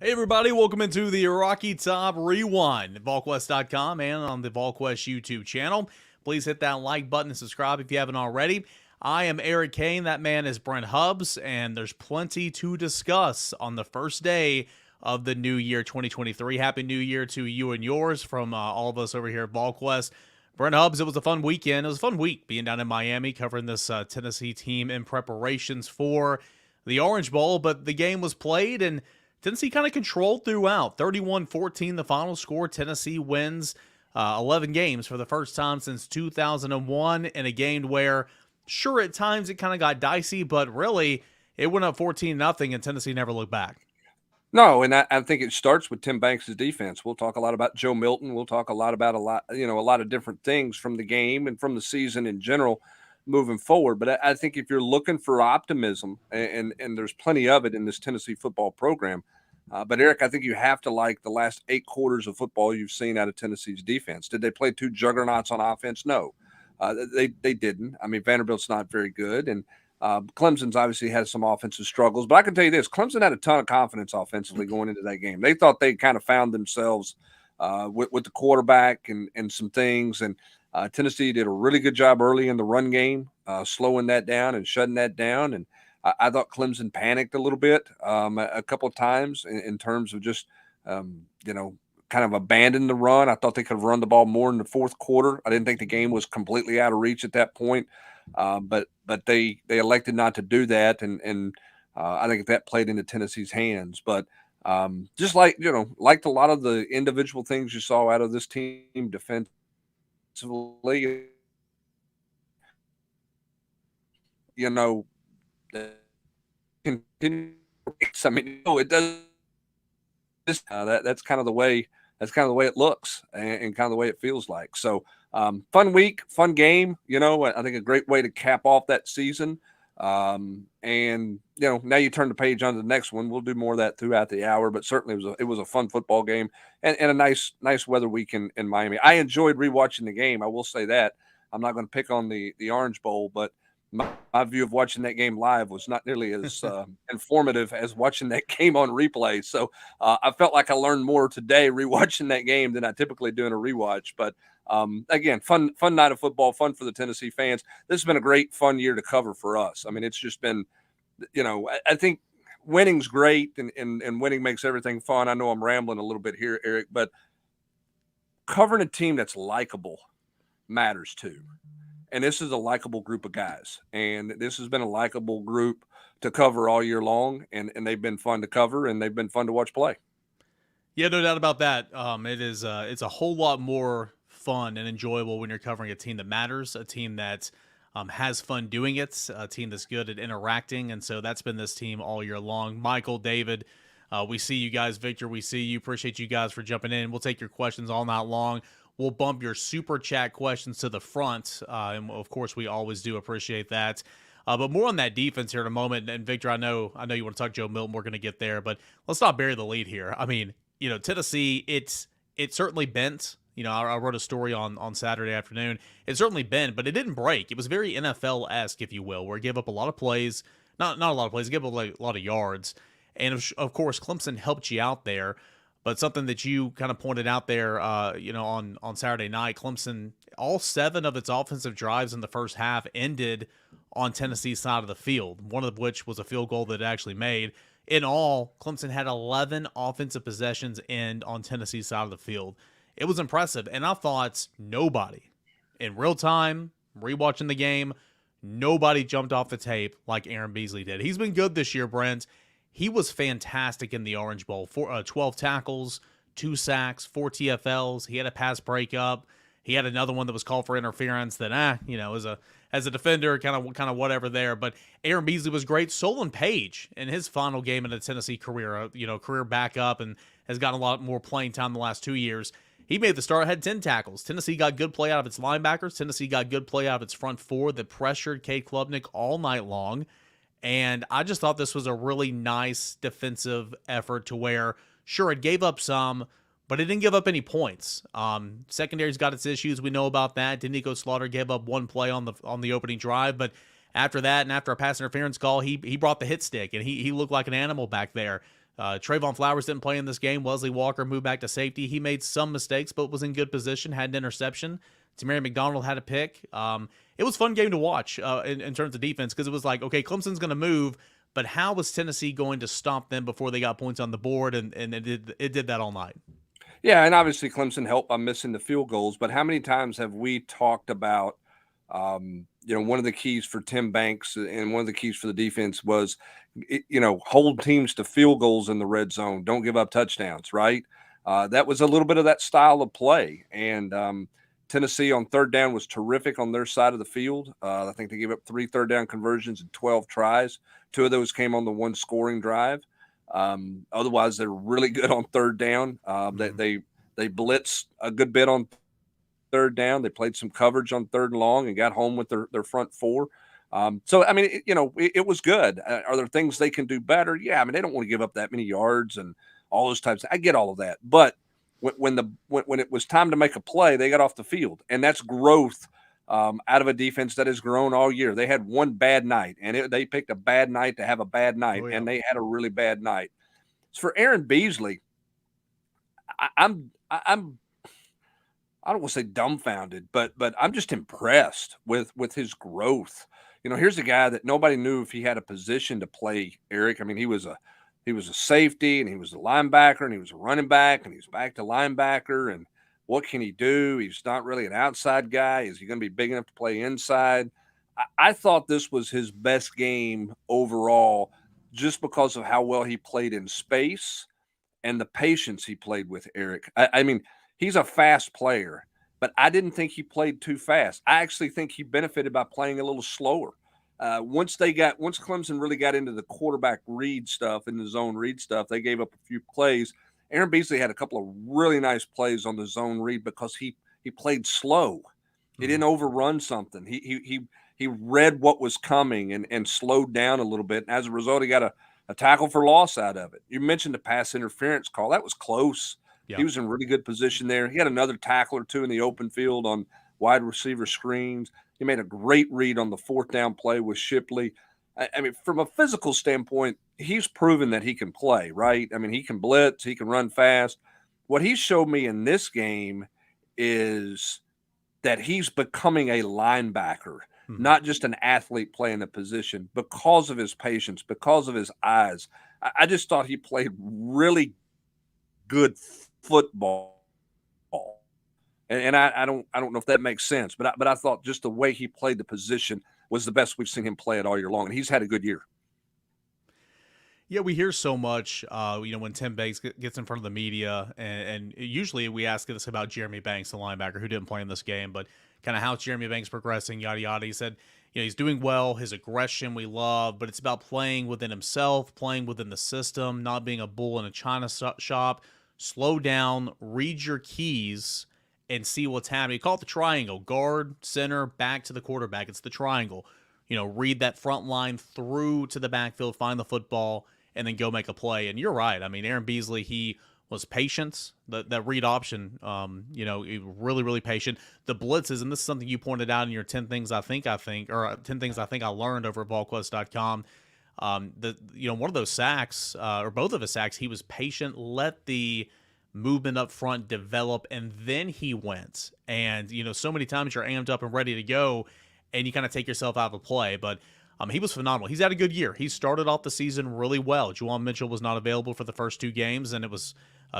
Hey everybody, welcome into the Rocky Top Rewind, VolQuest.com and on the VolQuest YouTube channel. Please hit that like button and subscribe if you haven't already. I am Eric Kane, that man is Brent Hubbs, and there's plenty to discuss on the first day of the new year 2023. Happy New Year to you and yours from all of us over here at VolQuest. Brent Hubbs, it was a fun weekend. It was a fun week being down in Miami covering this Tennessee team in preparations for the Orange Bowl, but the game was played and Tennessee kind of controlled throughout. 31-14 the final score. Tennessee wins 11 games for the first time since 2001 in a game where, sure, at times it kind of got dicey, but really it went up 14-0 and Tennessee never looked back. No, and I think it starts with Tim Banks' defense. We'll talk a lot about Joe Milton. We'll talk a lot about a lot of different things from the game and from the season in general moving forward. But I think if you're looking for optimism, and there's plenty of it in this Tennessee football program, but Eric, I think you have to like the last 8 quarters of football you've seen out of Tennessee's defense. Did they play 2 juggernauts on offense? No, they didn't. I mean, Vanderbilt's not very good, and Clemson's obviously had some offensive struggles, but I can tell you this: Clemson had a ton of confidence offensively going into that game. They thought they kind of found themselves with the quarterback and some things. And Tennessee did a really good job early in the run game, slowing that down and shutting that down. And I thought Clemson panicked a little bit a couple of times in terms of just kind of abandoned the run. I thought they could have run the ball more in the fourth quarter. I didn't think the game was completely out of reach at that point. But they elected not to do that, and I think that played into Tennessee's hands. But just liked a lot of the individual things you saw out of this team defensively. Continue. I mean, it does. That's kind of the way. That's kind of the way it looks and kind of the way it feels like. So fun week, fun game, I think a great way to cap off that season. And now you turn the page on to the next one. We'll do more of that throughout the hour, but certainly it was a fun football game and a nice weather week in Miami. I enjoyed rewatching the game. I will say that. I'm not going to pick on the Orange Bowl, but my view of watching that game live was not nearly as informative as watching that game on replay. So I felt like I learned more today rewatching that game than I typically do in a rewatch. But again, fun night of football, fun for the Tennessee fans. This has been a great, fun year to cover for us. I mean, it's just been, I think winning's great and winning makes everything fun. I know I'm rambling a little bit here, Eric, but covering a team that's likable matters too. And this is a likable group of guys. And this has been a likable group to cover all year long. And they've been fun to cover, and they've been fun to watch play. Yeah, no doubt about that. It's a whole lot more fun and enjoyable when you're covering a team that matters, a team that has fun doing it, a team that's good at interacting. And so that's been this team all year long. Michael, David, we see you guys. Victor, we see you. Appreciate you guys for jumping in. We'll take your questions all night long. We'll bump your super chat questions to the front. And of course, we always do appreciate that. But more on that defense here in a moment. And Victor, I know you want to talk Joe Milton. We're going to get there, but let's not bury the lead here. I mean, Tennessee, it certainly bent. I wrote a story on Saturday afternoon. It certainly bent, but it didn't break. It was very NFL-esque, if you will, where it gave up a lot of plays. Not a lot of plays. It gave up a lot of yards. And of course, Clemson helped you out there. But something that you kind of pointed out there, on Saturday night, Clemson, all 7 of its offensive drives in the first half ended on Tennessee's side of the field, one of which was a field goal that it actually made. In all, Clemson had 11 offensive possessions end on Tennessee's side of the field. It was impressive, and I thought nobody, in real time, rewatching the game, nobody jumped off the tape like Aaron Beasley did. He's been good this year, Brent. He was fantastic in the Orange Bowl. 12 tackles, 2 sacks, 4 TFLs. He had a pass breakup. He had another one that was called for interference that, as a defender, kind of whatever there. But Aaron Beasley was great. Solon Page in his final game in a Tennessee career, career backup, and has gotten a lot more playing time the last 2 years. He made the start, had 10 tackles. Tennessee got good play out of its linebackers. Tennessee got good play out of its front 4 that pressured Cade Klubnik all night long. And I just thought this was a really nice defensive effort to where, sure, it gave up some, but it didn't give up any points. Secondary's got its issues. We know about that. Denico Slaughter gave up 1 play on the opening drive, but after that and after a pass interference call, he brought the hit stick, and he looked like an animal back there. Trayvon Flowers didn't play in this game. Wesley Walker moved back to safety. He made some mistakes, but was in good position, had an interception. Tamari McDonald had a pick. It was a fun game to watch in terms of defense, because it was like, okay, Clemson's going to move, but how was Tennessee going to stop them before they got points on the board? And it did that all night. Yeah, and obviously Clemson helped by missing the field goals. But how many times have we talked about, one of the keys for Tim Banks and one of the keys for the defense was, hold teams to field goals in the red zone. Don't give up touchdowns, right? That was a little bit of that style of play. And Tennessee on third down was terrific on their side of the field. I think they gave up 3 third-down conversions and 12 tries. 2 of those came on the one scoring drive. Otherwise, they're really good on third down. They blitzed a good bit on third down. They played some coverage on third and long and got home with their front 4. So, I mean, it was good. Are there things they can do better? Yeah, I mean, they don't want to give up that many yards and all those types. I get all of that. But when it was time to make a play, they got off the field. And that's growth out of a defense that has grown all year. They had one bad night, and they picked a bad night to have a bad night, and they had a really bad night. As for Aaron Beasley, I don't want to say dumbfounded, but I'm just impressed with his growth. Here's a guy that nobody knew if he had a position to play, Eric. I mean, he was a safety, and he was a linebacker, and he was a running back, and he's back to linebacker. And what can he do? He's not really an outside guy. Is he going to be big enough to play inside? I thought this was his best game overall, just because of how well he played in space and the patience he played with, Eric. I mean, he's a fast player, but I didn't think he played too fast. I actually think he benefited by playing a little slower. Once Clemson really got into the quarterback read stuff and the zone read stuff, they gave up a few plays. Aaron Beasley had a couple of really nice plays on the zone read because he played slow. He didn't overrun something. He read what was coming and slowed down a little bit. And as a result, he got a tackle for loss out of it. You mentioned the pass interference call. That was close. Yeah. He was in really good position there. He had another tackle or two in the open field on wide receiver screens. He made a great read on the 4th down play with Shipley. I mean, from a physical standpoint, he's proven that he can play, right? I mean, he can blitz, he can run fast. What he showed me in this game is that he's becoming a linebacker, not just an athlete playing a position, because of his patience, because of his eyes. I just thought he played really good football. And I don't know if that makes sense, but I thought just the way he played the position was the best we've seen him play it all year long, and he's had a good year. Yeah, we hear so much, when Tim Banks gets in front of the media, and usually we ask this about Jeremy Banks, the linebacker who didn't play in this game, but kind of how's Jeremy Banks progressing, yada, yada. He said, he's doing well, his aggression we love, but it's about playing within himself, playing within the system, not being a bull in a china shop. Slow down, read your keys, and see what's happening. Call it the triangle: guard, center, back to the quarterback. It's the triangle. Read that front line through to the backfield, find the football, and then go make a play. And you're right. I mean, Aaron Beasley, he was patient. That read option, really, really patient. The blitzes, and this is something you pointed out in your 10 things I think, or 10 things I think I learned over at VolQuest.com. One of those sacks, or both of his sacks, he was patient, let the movement up front develop, and then he went. And, so many times you're amped up and ready to go, and you kind of take yourself out of a play. But he was phenomenal. He's had a good year. He started off the season really well. Juwan Mitchell was not available for the first 2 games, and it was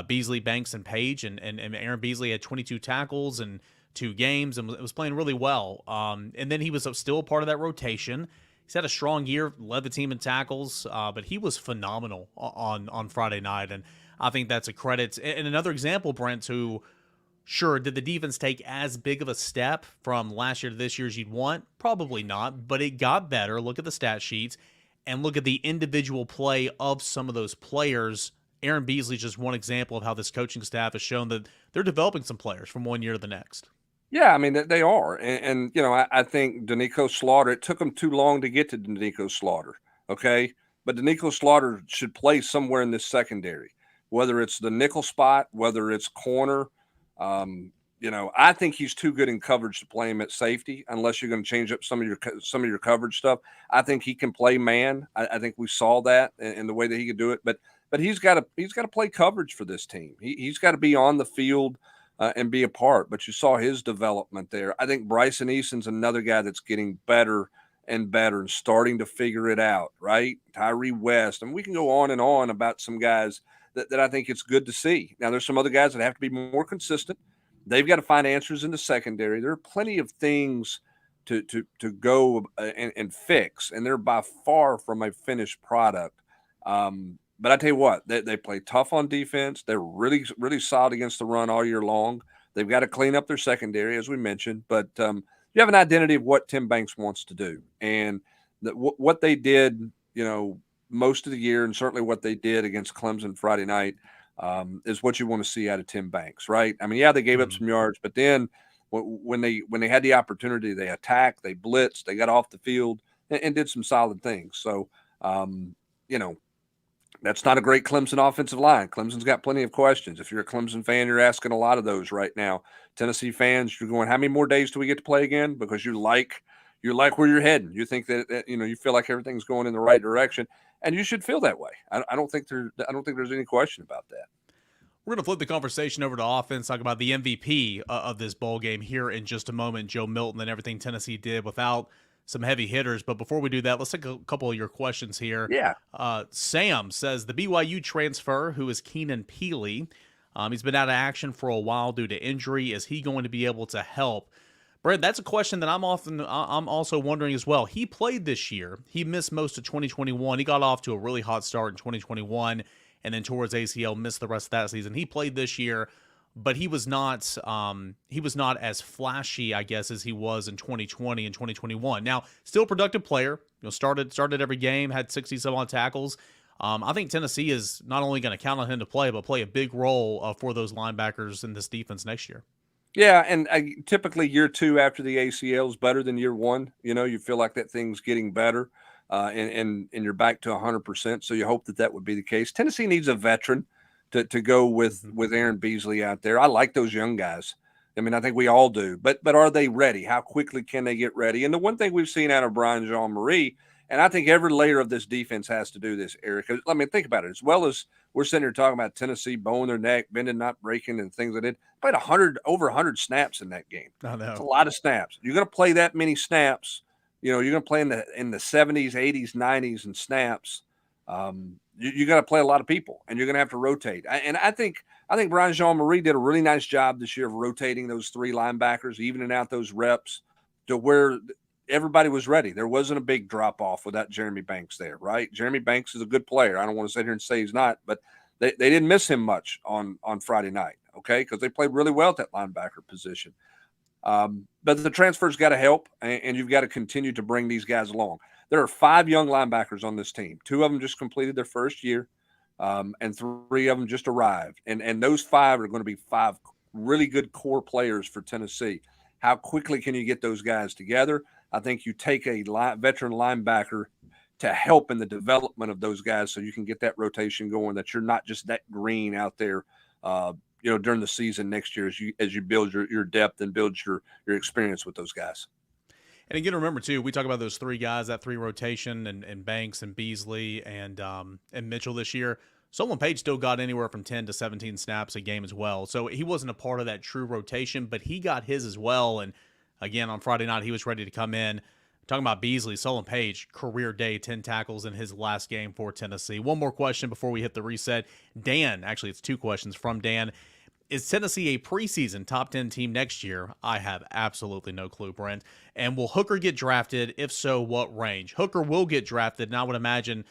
Beasley, Banks, and Page. And Aaron Beasley had 22 tackles in 2 games and was playing really well. And then he was still a part of that rotation. He's had a strong year, led the team in tackles, but he was phenomenal on Friday night. And I think that's a credit. And another example, Brent, who, sure, did the defense take as big of a step from last year to this year as you'd want? Probably not, but it got better. Look at the stat sheets and look at the individual play of some of those players. Aaron Beasley is just one example of how this coaching staff has shown that they're developing some players from one year to the next. Yeah, I mean, they are. And I think Danico Slaughter, it took them too long to get to Danico Slaughter, okay? But Danico Slaughter should play somewhere in this secondary, whether it's the nickel spot, whether it's corner. I think he's too good in coverage to play him at safety unless you're going to change up some of your coverage stuff. I think he can play man. I think we saw that in the way that he could do it. But but he's got to play coverage for this team. He's got to be on the field and be a part. But you saw his development there. I think Bryson Eason's another guy that's getting better and better and starting to figure it out, right? Tyree West. And we can go on about some guys that I think it's good to see. Now, there's some other guys that have to be more consistent. They've got to find answers in the secondary. There are plenty of things to go and fix, and they're by far from a finished product. But I tell you what, they play tough on defense. They're really, really solid against the run all year long. They've got to clean up their secondary, as we mentioned. But you have an identity of what Tim Banks wants to do. And what they did, most of the year, and certainly what they did against Clemson Friday night, is what you want to see out of Tim Banks, right? I mean, yeah, they gave up some yards, but then when they had the opportunity, they attacked, they blitzed, they got off the field and did some solid things. So, that's not a great Clemson offensive line. Clemson's got plenty of questions. If you're a Clemson fan, you're asking a lot of those right now. Tennessee fans, you're going, how many more days do we get to play again? Because you like where you're heading. You think that you feel like everything's going in the right direction, and you should feel that way. I don't think there's any question about that. We're going to flip the conversation over to offense, talk about the MVP of this bowl game here in just a moment, Joe Milton, and everything Tennessee did without some heavy hitters. But before we do that, let's take a couple of your questions here. Yeah. Sam says, the BYU transfer, who is Keenan Peely, he's been out of action for a while due to injury. Is he going to be able to help? Brent, that's a question that I'm also wondering as well. He played this year. He missed most of 2021. He got off to a really hot start in 2021. And then towards ACL, missed the rest of that season. He played this year, but he was not as flashy, I guess, as he was in 2020 and 2021. Now, still a productive player. Started every game, had 60-some odd tackles. I think Tennessee is not only going to count on him to play, but play a big role for those linebackers in this defense next year. Yeah, and typically year 2 after the ACL is better than year 1. You feel like that thing's getting better. And you're back to 100%. So you hope that would be the case. Tennessee needs a veteran to go with Aaron Beasley out there. I like those young guys. I mean, I think we all do. But are they ready? How quickly can they get ready? And the one thing we've seen out of Brian Jean-Marie, and I think every layer of this defense has to do this, Eric. I mean, think about it. As well as we're sitting here talking about Tennessee bowing their neck, bending, not breaking, and things like that. Played over 100 snaps in that game. I know. It's a lot of snaps. You're going to play that many snaps. You're going to play in the 70s, 80s, 90s, and snaps. You got to play a lot of people, and you're going to have to rotate. And I think Brian Jean-Marie did a really nice job this year of rotating those 3 linebackers, evening out those reps to where everybody was ready. There wasn't a big drop off without Jeremy Banks there, right? Jeremy Banks is a good player. I don't want to sit here and say he's not, but they didn't miss him much on Friday night, okay? Because they played really well at that linebacker position. But the transfer's got to help, and you've got to continue to bring these guys along. There are 5 young linebackers on this team. 2 of them just completed their first year, and 3 of them just arrived. And those 5 are going to be 5 really good core players for Tennessee. How quickly can you get those guys together? I think you take a veteran linebacker to help in the development of those guys so you can get that rotation going, that you're not just that green out there during the season next year as you build your depth and build your experience with those guys. And again, remember too, we talk about those 3 guys, that 3 rotation, and Banks and Beasley and Mitchell this year. Solon Page still got anywhere from 10 to 17 snaps a game as well. So he wasn't a part of that true rotation, but he got his as well. And again, on Friday night, he was ready to come in. Talking about Beasley, Solon Page, career day, 10 tackles in his last game for Tennessee. One more question before we hit the reset. Dan, actually it's 2 questions from Dan. Is Tennessee a preseason top 10 team next year? I have absolutely no clue, Brent. And will Hooker get drafted? If so, what range? Hooker will get drafted, and I would imagine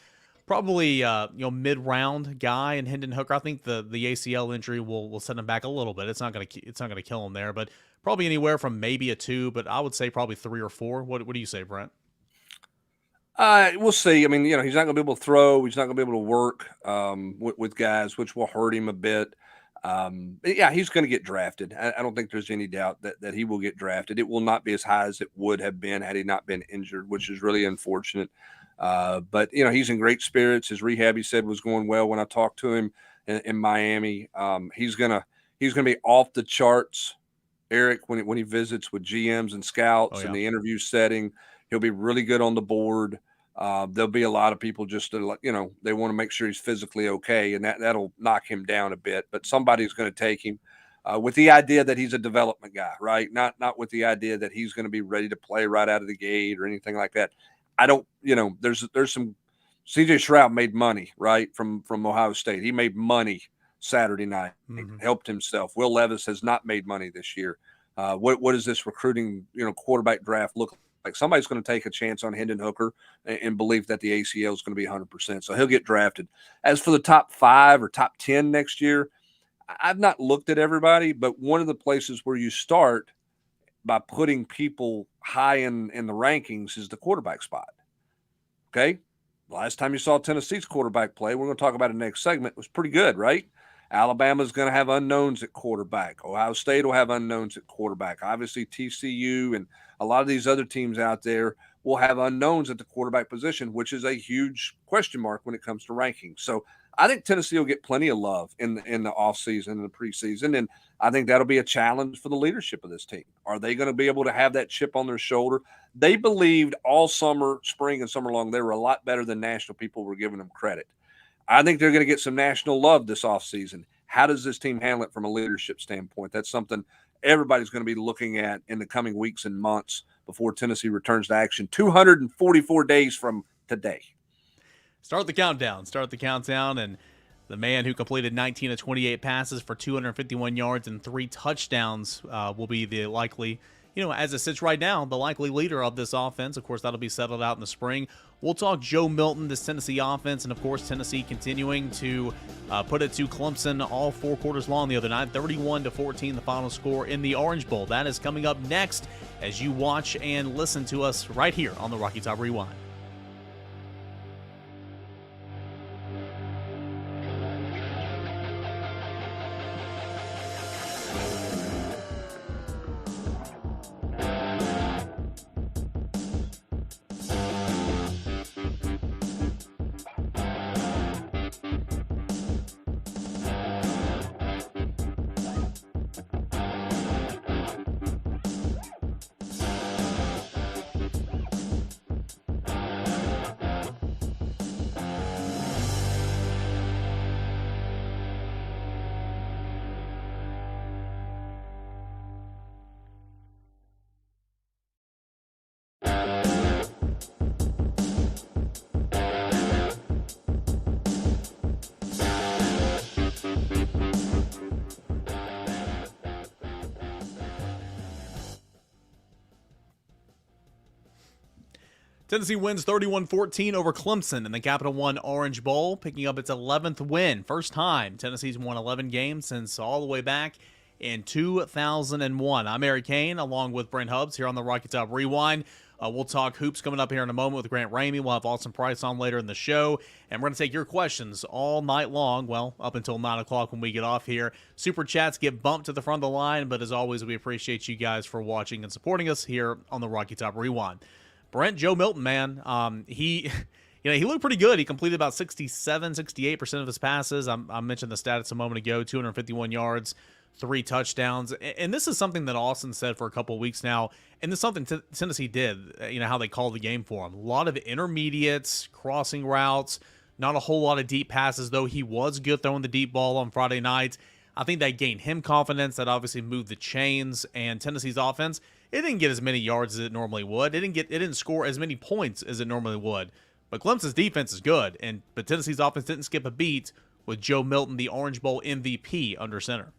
probably mid-round guy in Hendon Hooker. I think the ACL injury will set him back a little bit. It's not gonna kill him there, but probably anywhere from maybe a 2, but I would say probably 3 or 4. What do you say, Brent? We'll see. I mean, he's not going to be able to throw. He's not going to be able to work with guys, which will hurt him a bit. But yeah, he's going to get drafted. I don't think there's any doubt that he will get drafted. It will not be as high as it would have been had he not been injured, which is really unfortunate. But he's in great spirits. His rehab, he said, was going well. When I talked to him in Miami, he's gonna be off the charts, Eric, when he visits with GMs and scouts in the interview setting. He'll be really good on the board. There'll be a lot of people just to, they want to make sure he's physically okay, and that'll knock him down a bit. But somebody's going to take him with the idea that he's a development guy, right? Not with the idea that he's going to be ready to play right out of the gate or anything like that. I don't, there's some. CJ Stroud made money, right, from Ohio State. He made money Saturday night, helped himself. Will Levis has not made money this year. What does this recruiting, quarterback draft look like? Somebody's going to take a chance on Hendon Hooker and believe that the ACL is going to be 100%. So he'll get drafted. As for the top 5 or top 10 next year, I've not looked at everybody, but one of the places where you start by putting people high in the rankings is the quarterback spot. Okay? Last time you saw Tennessee's quarterback play, we're going to talk about it next segment, was pretty good, right? Alabama's going to have unknowns at quarterback. Ohio State will have unknowns at quarterback. Obviously, TCU and a lot of these other teams out there will have unknowns at the quarterback position, which is a huge question mark when it comes to rankings. So I think Tennessee will get plenty of love in the offseason and the preseason, and I think that'll be a challenge for the leadership of this team. Are they going to be able to have that chip on their shoulder? They believed all summer, spring, and summer long they were a lot better than national people were giving them credit. I think they're going to get some national love this offseason. How does this team handle it from a leadership standpoint? That's something everybody's going to be looking at in the coming weeks and months before Tennessee returns to action 244 days from today. Start the countdown, and the man who completed 19 of 28 passes for 251 yards and 3 touchdowns will be the likely, as it sits right now, the likely leader of this offense. Of course, that'll be settled out in the spring. We'll talk Joe Milton, this Tennessee offense, and of course, Tennessee continuing to put it to Clemson all 4 quarters long the other night, 31-14, the final score in the Orange Bowl. That is coming up next as you watch and listen to us right here on the Rocky Top Rewind. Tennessee wins 31-14 over Clemson in the Capital One Orange Bowl, picking up its 11th win. First time Tennessee's won 11 games since all the way back in 2001. I'm Eric Kane, along with Brent Hubbs here on the Rocky Top Rewind. We'll talk hoops coming up here in a moment with Grant Ramey. We'll have Austin Price on later in the show. And we're going to take your questions all night long, well, up until 9 o'clock when we get off here. Super Chats get bumped to the front of the line, but as always, we appreciate you guys for watching and supporting us here on the Rocky Top Rewind. Brent, Joe Milton, man, he looked pretty good. He completed about 68% of his passes. I mentioned the stats a moment ago, 251 yards, 3 touchdowns. And this is something that Austin said for a couple of weeks now, and this is something Tennessee did, how they called the game for him. A lot of intermediates, crossing routes, not a whole lot of deep passes, though he was good throwing the deep ball on Friday night. I think that gained him confidence. That obviously moved the chains, and Tennessee's offense, it didn't get as many yards as it normally would. It didn't score as many points as it normally would. But Clemson's defense is good, but Tennessee's offense didn't skip a beat with Joe Milton, the Orange Bowl MVP, under center.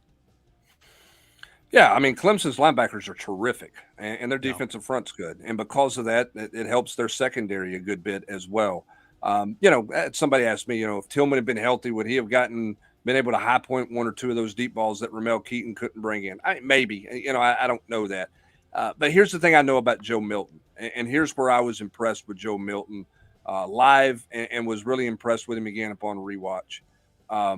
Yeah, I mean, Clemson's linebackers are terrific, and their defensive front's good. And because of that, it helps their secondary a good bit as well. Somebody asked me, if Tillman had been healthy, would he have been able to high point 1 or 2 of those deep balls that Ramel Keaton couldn't bring in? Maybe. I don't know that. But here's the thing I know about Joe Milton, and here's where I was impressed with Joe Milton live and was really impressed with him again upon rewatch. I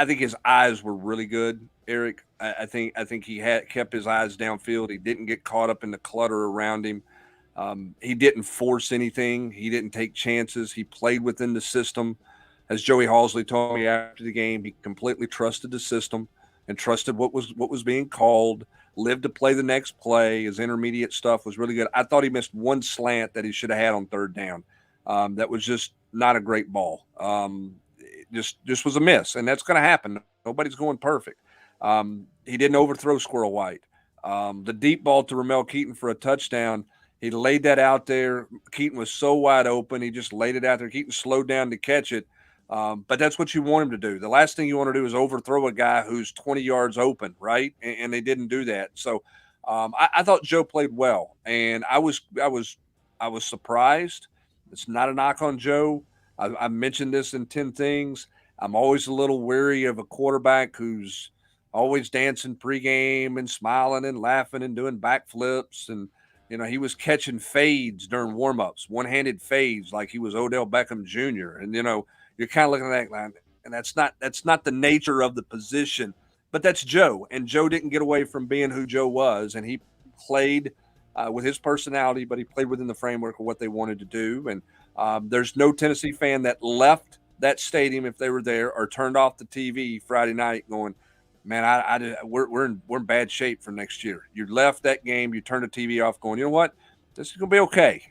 think his eyes were really good, Eric. I think he had kept his eyes downfield. He didn't get caught up in the clutter around him. He didn't force anything. He didn't take chances. He played within the system. As Joey Halsley told me after the game, he completely trusted the system. and trusted what was being called, lived to play the next play. His intermediate stuff was really good. I thought he missed one slant that he should have had on third down. That was just not a great ball. Just was a miss, and that's going to happen. Nobody's going perfect. He didn't overthrow Squirrel White. The deep ball to Ramel Keaton for a touchdown, he laid that out there. Keaton was so wide open. He just laid it out there. Keaton slowed down to catch it. But that's what you want him to do. The last thing you want to do is overthrow a guy who's 20 yards open, right? And they didn't do that. So I thought Joe played well, and I was surprised. It's not a knock on Joe. I mentioned this in 10 things. I'm always a little weary of a quarterback who's always dancing pregame and smiling and laughing and doing backflips. And, he was catching fades during warmups, one-handed fades like he was Odell Beckham Jr. And, you're kind of looking at that line, and that's not the nature of the position. But that's Joe, and Joe didn't get away from being who Joe was, and he played with his personality, but he played within the framework of what they wanted to do. And there's no Tennessee fan that left that stadium, if they were there, or turned off the TV Friday night going, man, we're in bad shape for next year. You left that game, you turned the TV off going, you know what, this is going to be okay.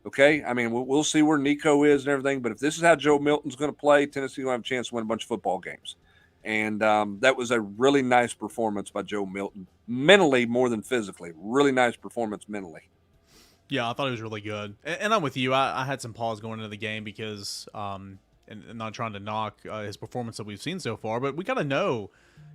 Okay, I mean, we'll see where Nico is and everything, but if this is how Joe Milton's going to play, Tennessee will have a chance to win a bunch of football games. And that was a really nice performance by Joe Milton, mentally more than physically. Really nice performance mentally. Yeah, I thought it was really good. And I'm with you. I had some pause going into the game because, and not trying to knock his performance that we've seen so far, but we got to know,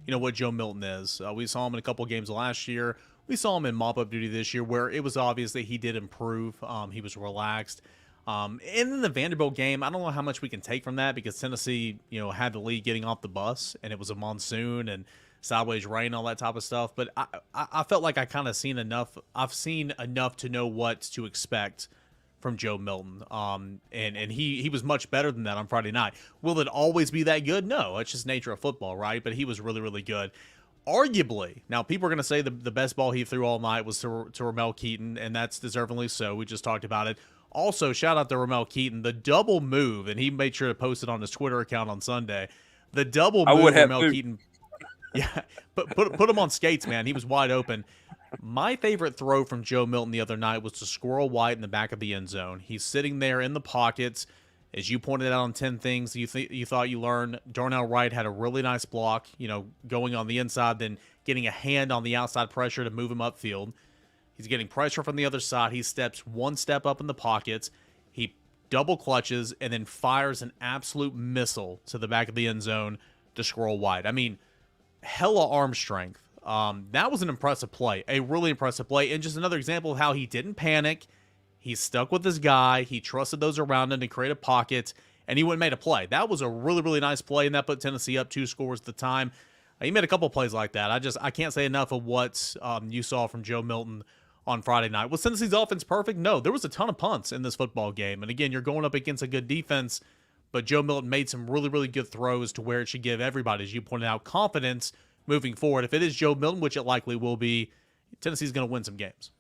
what Joe Milton is. We saw him in a couple of games last year. We saw him in mop-up duty this year where it was obvious that he did improve. He was relaxed. And in the Vanderbilt game, I don't know how much we can take from that because Tennessee, had the lead getting off the bus, and it was a monsoon and sideways rain, all that type of stuff. But I felt like I kind of seen enough. I've seen enough to know what to expect from Joe Milton. And he was much better than that on Friday night. Will it always be that good? No, it's just nature of football, right? But he was really, really good. Arguably, now people are going to say the best ball he threw all night was to Ramel Keaton, and that's deservingly so. We just talked about it. Also, shout out to Ramel Keaton, the double move, and he made sure to post it on his Twitter account on Sunday. The double move, Ramel Keaton. Yeah, but put him on skates, man. He was wide open. My favorite throw from Joe Milton the other night was to Squirrel White in the back of the end zone. He's sitting there in the pockets. As you pointed out on 10 things you thought you learned, Darnell Wright had a really nice block, going on the inside, then getting a hand on the outside pressure to move him upfield. He's getting pressure from the other side. He steps one step up in the pockets. He double clutches and then fires an absolute missile to the back of the end zone to Squirrel White. I mean, hella arm strength. That was an impressive play, a really impressive play, and just another example of how he didn't panic. He stuck with his guy. He trusted those around him to create a pocket, and he went and made a play. That was a really, really nice play, and that put Tennessee up 2 scores at the time. He made a couple plays like that. I can't say enough of what you saw from Joe Milton on Friday night. Was Tennessee's offense perfect? No. There was a ton of punts in this football game, and again, you're going up against a good defense, but Joe Milton made some really, really good throws to where it should give everybody, as you pointed out, confidence moving forward. If it is Joe Milton, which it likely will be, Tennessee's going to win some games.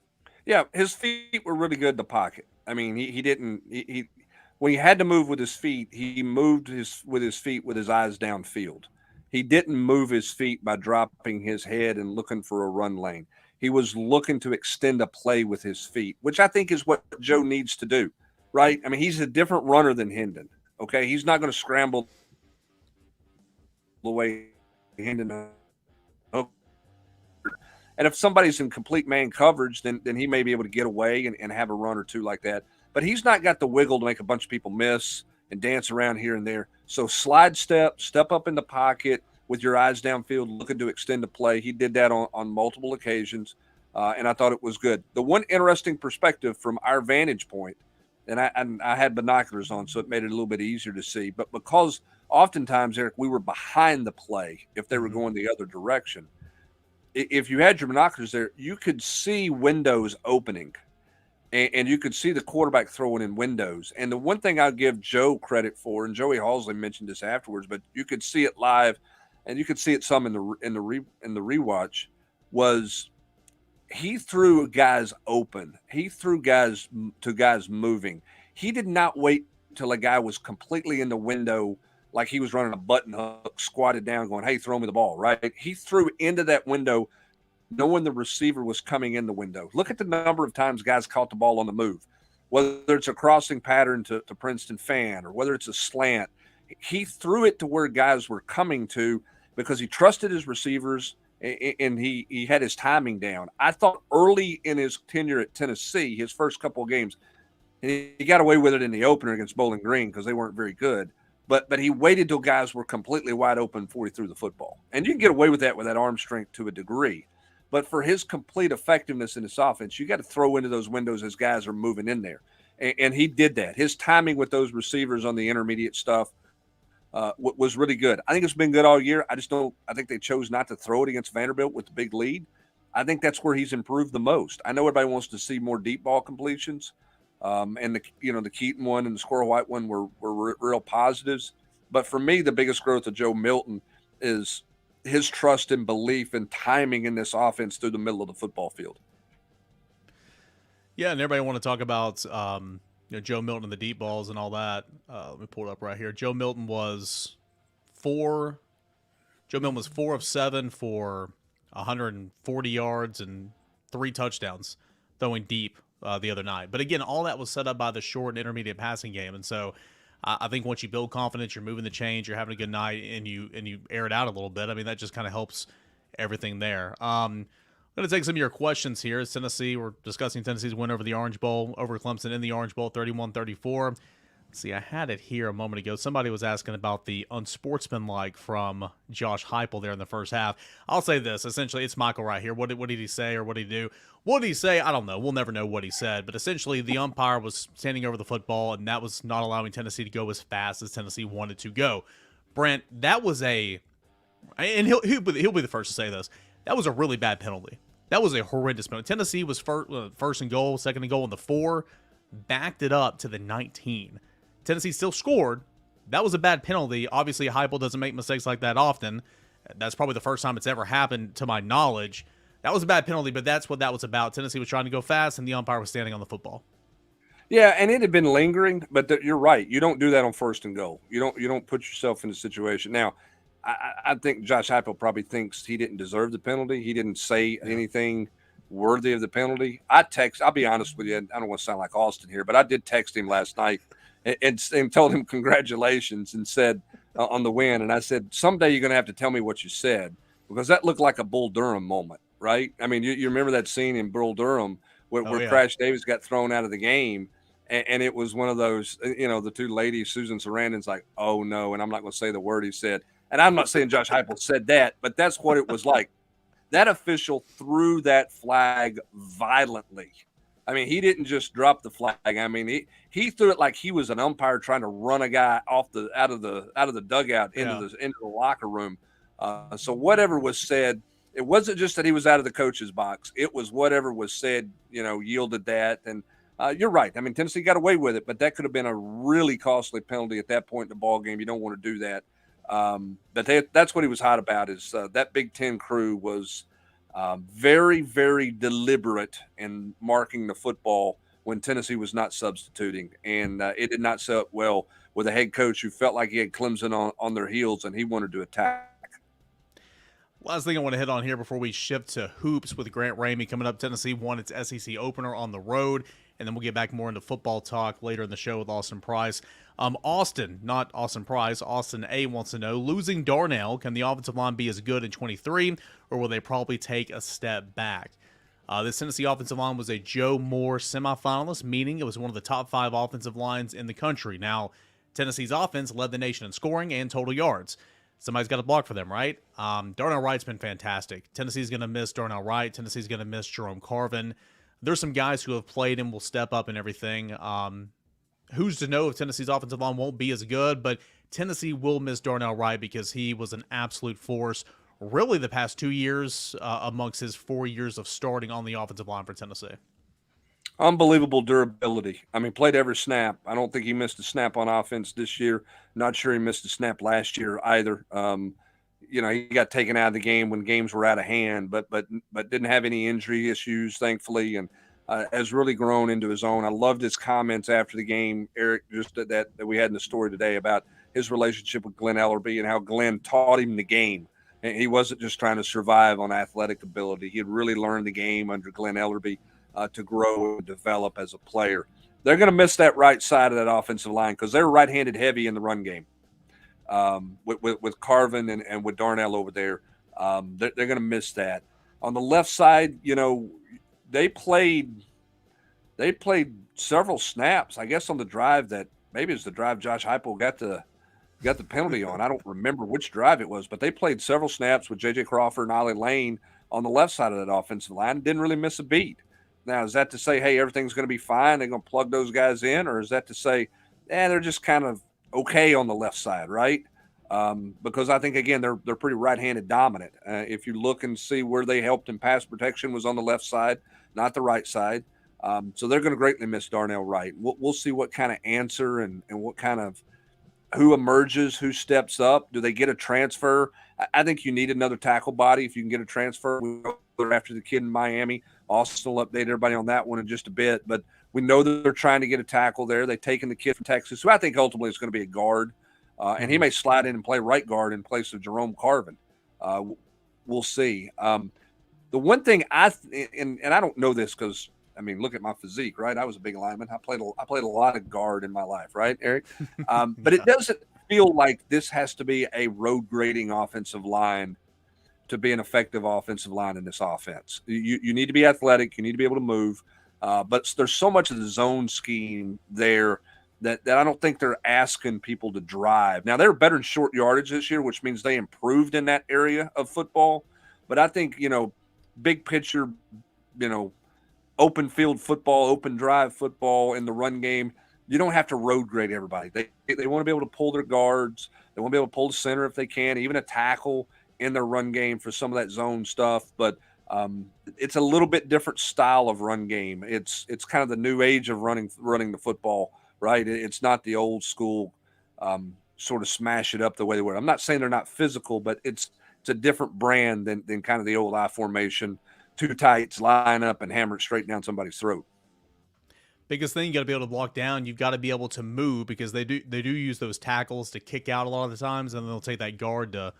Yeah, his feet were really good in the pocket. I mean, he when he had to move with his feet, he moved with his feet with his eyes downfield. He didn't move his feet by dropping his head and looking for a run lane. He was looking to extend a play with his feet, which I think is what Joe needs to do, right? I mean, he's a different runner than Hendon, okay? He's not going to scramble the way Hendon. And if somebody's in complete man coverage, then he may be able to get away and have a run or two like that. But he's not got the wiggle to make a bunch of people miss and dance around here and there. So step up in the pocket with your eyes downfield, looking to extend the play. He did that on multiple occasions, and I thought it was good. The one interesting perspective from our vantage point, and I had binoculars on, so it made it a little bit easier to see. But because oftentimes, Eric, we were behind the play if they were going the other direction. If you had your binoculars there, you could see windows opening, and you could see the quarterback throwing in windows. And the one thing I'll give Joe credit for, and Joey Halsley mentioned this afterwards, but you could see it live, and you could see it some in the rewatch, was he threw guys open. He threw guys to guys moving. He did not wait until a guy was completely in the window like he was running a button hook, squatted down, going, "Hey, throw me the ball!" Right? He threw into that window, knowing the receiver was coming in the window. Look at the number of times guys caught the ball on the move, whether it's a crossing pattern to Princeton fan or whether it's a slant. He threw it to where guys were coming to because he trusted his receivers and he had his timing down. I thought early in his tenure at Tennessee, his first couple of games, he got away with it in the opener against Bowling Green because they weren't very good. But he waited till guys were completely wide open before he threw the football. And you can get away with that arm strength to a degree. But for his complete effectiveness in this offense, you got to throw into those windows as guys are moving in there. And he did that. His timing with those receivers on the intermediate stuff was really good. I think it's been good all year. I think they chose not to throw it against Vanderbilt with the big lead. I think that's where he's improved the most. I know everybody wants to see more deep ball completions. And the Keaton one and the Squirrel White one were real positives. But for me, the biggest growth of Joe Milton is his trust and belief and timing in this offense through the middle of the football field. Yeah, and everybody want to talk about Joe Milton and the deep balls and all that. Let me pull it up right here. Joe Milton was 4 of 7 for 140 yards and 3 touchdowns throwing deep the other night. But again, all that was set up by the short and intermediate passing game. And so I think once you build confidence, you're moving the chains, you're having a good night, and you air it out a little bit. I mean, that just kind of helps everything there. I'm going to take some of your questions here. It's Tennessee. We're discussing Tennessee's win over the Orange Bowl, over Clemson in the Orange Bowl, 31-34. See, I had it here a moment ago. Somebody was asking about the unsportsmanlike from Josh Heupel there in the first half. I'll say this. Essentially, it's Michael right here. What did he say or what did he do? What did he say? I don't know. We'll never know what he said. But essentially, the umpire was standing over the football, and that was not allowing Tennessee to go as fast as Tennessee wanted to go. Brent, that was and he'll be the first to say this, that was a really bad penalty. That was a horrendous penalty. Tennessee was first and goal, second and goal on the 4, backed it up to the 19. Tennessee still scored. That was a bad penalty. Obviously, Heupel doesn't make mistakes like that often. That's probably the first time it's ever happened to my knowledge. That was a bad penalty, but that's what that was about. Tennessee was trying to go fast, and the umpire was standing on the football. Yeah, and it had been lingering, but you're right. You don't do that on first and goal. You don't put yourself in a situation. Now, I think Josh Heupel probably thinks he didn't deserve the penalty. He didn't say anything worthy of the penalty. I'll be honest with you, I don't want to sound like Austin here, but I did text him last night and told him congratulations and said on the win. And I said, someday you're going to have to tell me what you said, because that looked like a Bull Durham moment, right? I mean, you remember that scene in Bull Durham where Crash Davis got thrown out of the game. And it was one of those, the two ladies, Susan Sarandon's like, oh, no. And I'm not going to say the word he said. And I'm not saying Josh Heupel said that, but that's what it was like. That official threw that flag violently. I mean, he didn't just drop the flag. I mean, he threw it like he was an umpire trying to run a guy out of the dugout into the locker room. So whatever was said, it wasn't just that he was out of the coach's box. It was whatever was said, yielded that. And you're right. I mean, Tennessee got away with it, but that could have been a really costly penalty at that point in the ball game. You don't want to do that. But that's what he was hot about, is that Big Ten crew was very, very deliberate in marking the football when Tennessee was not substituting. And it did not set up well with a head coach who felt like he had Clemson on their heels and he wanted to attack. Last thing I want to hit on here before we shift to hoops with Grant Ramey coming up. Tennessee won its SEC opener on the road, and then we'll get back more into football talk later in the show with Austin Price. Austin, not Austin Price, Austin A wants to know, losing Darnell, can the offensive line be as good in 23, or will they probably take a step back? This Tennessee offensive line was a Joe Moore semifinalist, meaning it was one of the top 5 offensive lines in the country. Now, Tennessee's offense led the nation in scoring and total yards. Somebody's got to block for them, right? Darnell Wright's been fantastic. Tennessee's going to miss Darnell Wright. Tennessee's going to miss Jerome Carvin. There's some guys who have played and will step up and everything. Who's to know if Tennessee's offensive line won't be as good, but Tennessee will miss Darnell Wright because he was an absolute force really the past 2 years amongst his 4 years of starting on the offensive line for Tennessee. Unbelievable durability. I mean, played every snap. I don't think he missed a snap on offense this year. Not sure he missed a snap last year either. He got taken out of the game when games were out of hand, but didn't have any injury issues, thankfully, and has really grown into his own. I loved his comments after the game, Eric, just that we had in the story today about his relationship with Glenn Ellerby and how Glenn taught him the game. And he wasn't just trying to survive on athletic ability. He had really learned the game under Glenn Ellerby to grow and develop as a player. They're going to miss that right side of that offensive line because they're right-handed heavy in the run game with Carvin and with Darnell over there. They're going to miss that. On the left side, they played several snaps, I guess, on the drive that maybe it's the drive Josh Heupel got the penalty on. I don't remember which drive it was, but they played several snaps with J.J. Crawford and Ollie Lane on the left side of that offensive line and didn't really miss a beat. Now, is that to say, hey, everything's going to be fine, they're going to plug those guys in, or is that to say, they're just kind of okay on the left side, right? Because I think, again, they're pretty right-handed dominant. If you look and see where they helped in pass protection was on the left side, not the right side. So they're going to greatly miss Darnell Wright. We'll see what kind of answer and what kind of who emerges, who steps up. Do they get a transfer? I think you need another tackle body if you can get a transfer. We know they're after the kid in Miami. Austin will update everybody on that one in just a bit. But we know that they're trying to get a tackle there. They've taken the kid from Texas, who I think ultimately is going to be a guard. And he may slide in and play right guard in place of Jerome Carvin. We'll see. The one thing and I don't know this because, look at my physique, right? I was a big lineman. I played a lot of guard in my life, right, Eric? But it doesn't feel like this has to be a road grading offensive line to be an effective offensive line in this offense. You need to be athletic. You need to be able to move. But there's so much of the zone scheme there that I don't think they're asking people to drive. Now, they're better in short yardage this year, which means they improved in that area of football. But I think, big picture, open field football, open drive football in the run game, you don't have to road grade everybody. They want to be able to pull their guards. They want to be able to pull the center if they can, even a tackle in their run game for some of that zone stuff. But it's a little bit different style of run game. It's kind of the new age of running the football, right? It's not the old school sort of smash it up the way they were. I'm not saying they're not physical, but it's a different brand than kind of the old I formation. Two tights, line up, and hammer it straight down somebody's throat. Biggest thing, you got to be able to block down. You've got to be able to move because they do use those tackles to kick out a lot of the times, and they'll take that guard to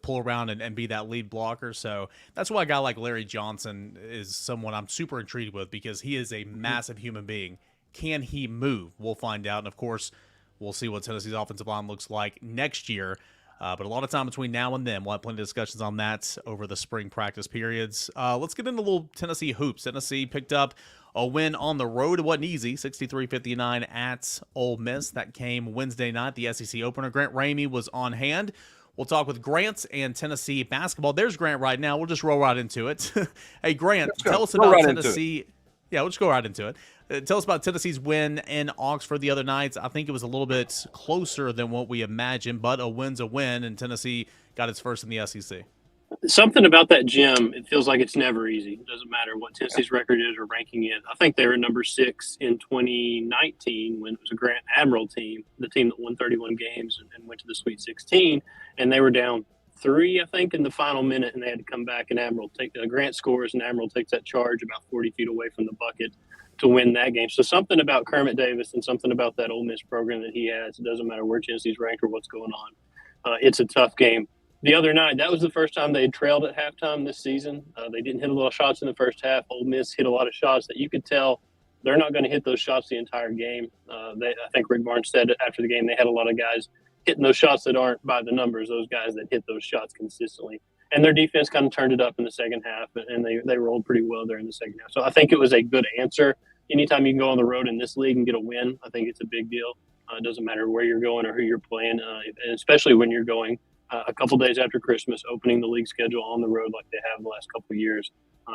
pull around and be that lead blocker. So that's why a guy like Larry Johnson is someone I'm super intrigued with because he is a massive human being. Can he move? We'll find out. And, of course, we'll see what Tennessee's offensive line looks like next year. But a lot of time between now and then. We'll have plenty of discussions on that over the spring practice periods. Let's get into a little Tennessee hoops. Tennessee picked up a win on the road. It wasn't easy, 63-59 at Ole Miss. That came Wednesday night, the SEC opener. Grant Ramey was on hand. We'll talk with Grant and Tennessee basketball. There's Grant right now. We'll just roll right into it. Hey, Grant, tell us about Tennessee. Yeah, we'll just go right into it. Tell us about Tennessee's win in Oxford the other night. I think it was a little bit closer than what we imagined, but a win's a win, and Tennessee got its first in the SEC. Something about that gym, it feels like it's never easy. It doesn't matter what Tennessee's record is or ranking is. I think they were number 6 in 2019 when it was a Grant Admiral team, the team that won 31 games and went to the Sweet 16, and they were down 3, I think, in the final minute, and they had to come back, and Grant scores, and Admiral takes that charge about 40 feet away from the bucket to win that game. So something about Kermit Davis and something about that Ole Miss program that he has, it doesn't matter where Tennessee's ranked or what's going on. It's a tough game. The other night, that was the first time they had trailed at halftime this season. They didn't hit a lot of shots in the first half. Ole Miss hit a lot of shots that you could tell they're not going to hit those shots the entire game. I think Rick Barnes said after the game they had a lot of guys hitting those shots that aren't by the numbers, those guys that hit those shots consistently. And their defense kind of turned it up in the second half, and they rolled pretty well there in the second half. So I think it was a good answer. Anytime you can go on the road in this league and get a win, I think it's a big deal. It doesn't matter where you're going or who you're playing, and especially when you're going a couple days after Christmas, opening the league schedule on the road like they have the last couple of years.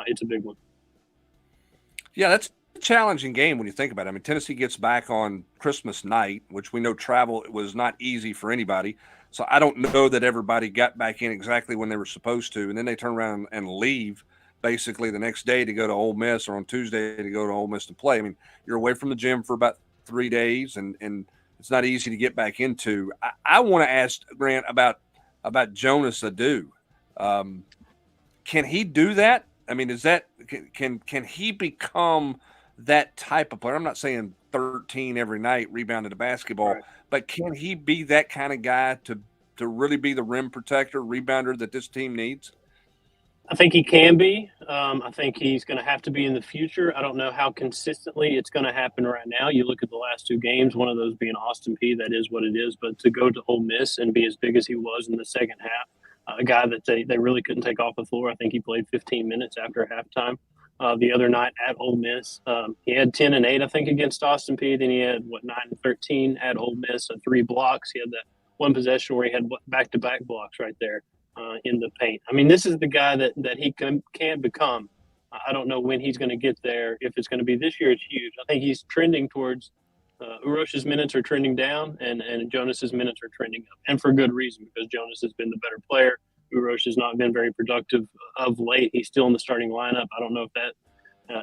It's a big one. Yeah, that's a challenging game when you think about it. Tennessee gets back on Christmas night, which we know travel was not easy for anybody. So I don't know that everybody got back in exactly when they were supposed to. And then they turn around and leave basically the next day to go to Ole Miss, or on Tuesday to go to Ole Miss to play. You're away from the gym for about 3 days, and it's not easy to get back into. I want to ask Grant about Jonas Adu. Can he do that? Is that can he become that type of player? I'm not saying 13 every night rebounding the basketball. Right. But can he be that kind of guy to really be the rim protector, rebounder that this team needs? I think he can be. I think he's going to have to be in the future. I don't know how consistently it's going to happen right now. You look at the last two games, one of those being Austin Peay, that is what it is. But to go to Ole Miss and be as big as he was in the second half, a guy that they really couldn't take off the floor. I think he played 15 minutes after halftime the other night at Ole Miss. He had 10 and 8, I think, against Austin Peay. Then he had, 9 and 13 at Ole Miss, 3 blocks. He had that one possession where he had back-to-back blocks right there. In the paint. I mean, this is the guy that he can become. I don't know when he's going to get there. If it's going to be this year, it's huge. I think he's trending towards Urosh's minutes are trending down, and Jonas's minutes are trending up, and for good reason, because Jonas has been the better player. Urosh has not been very productive of late. He's still in the starting lineup. I don't know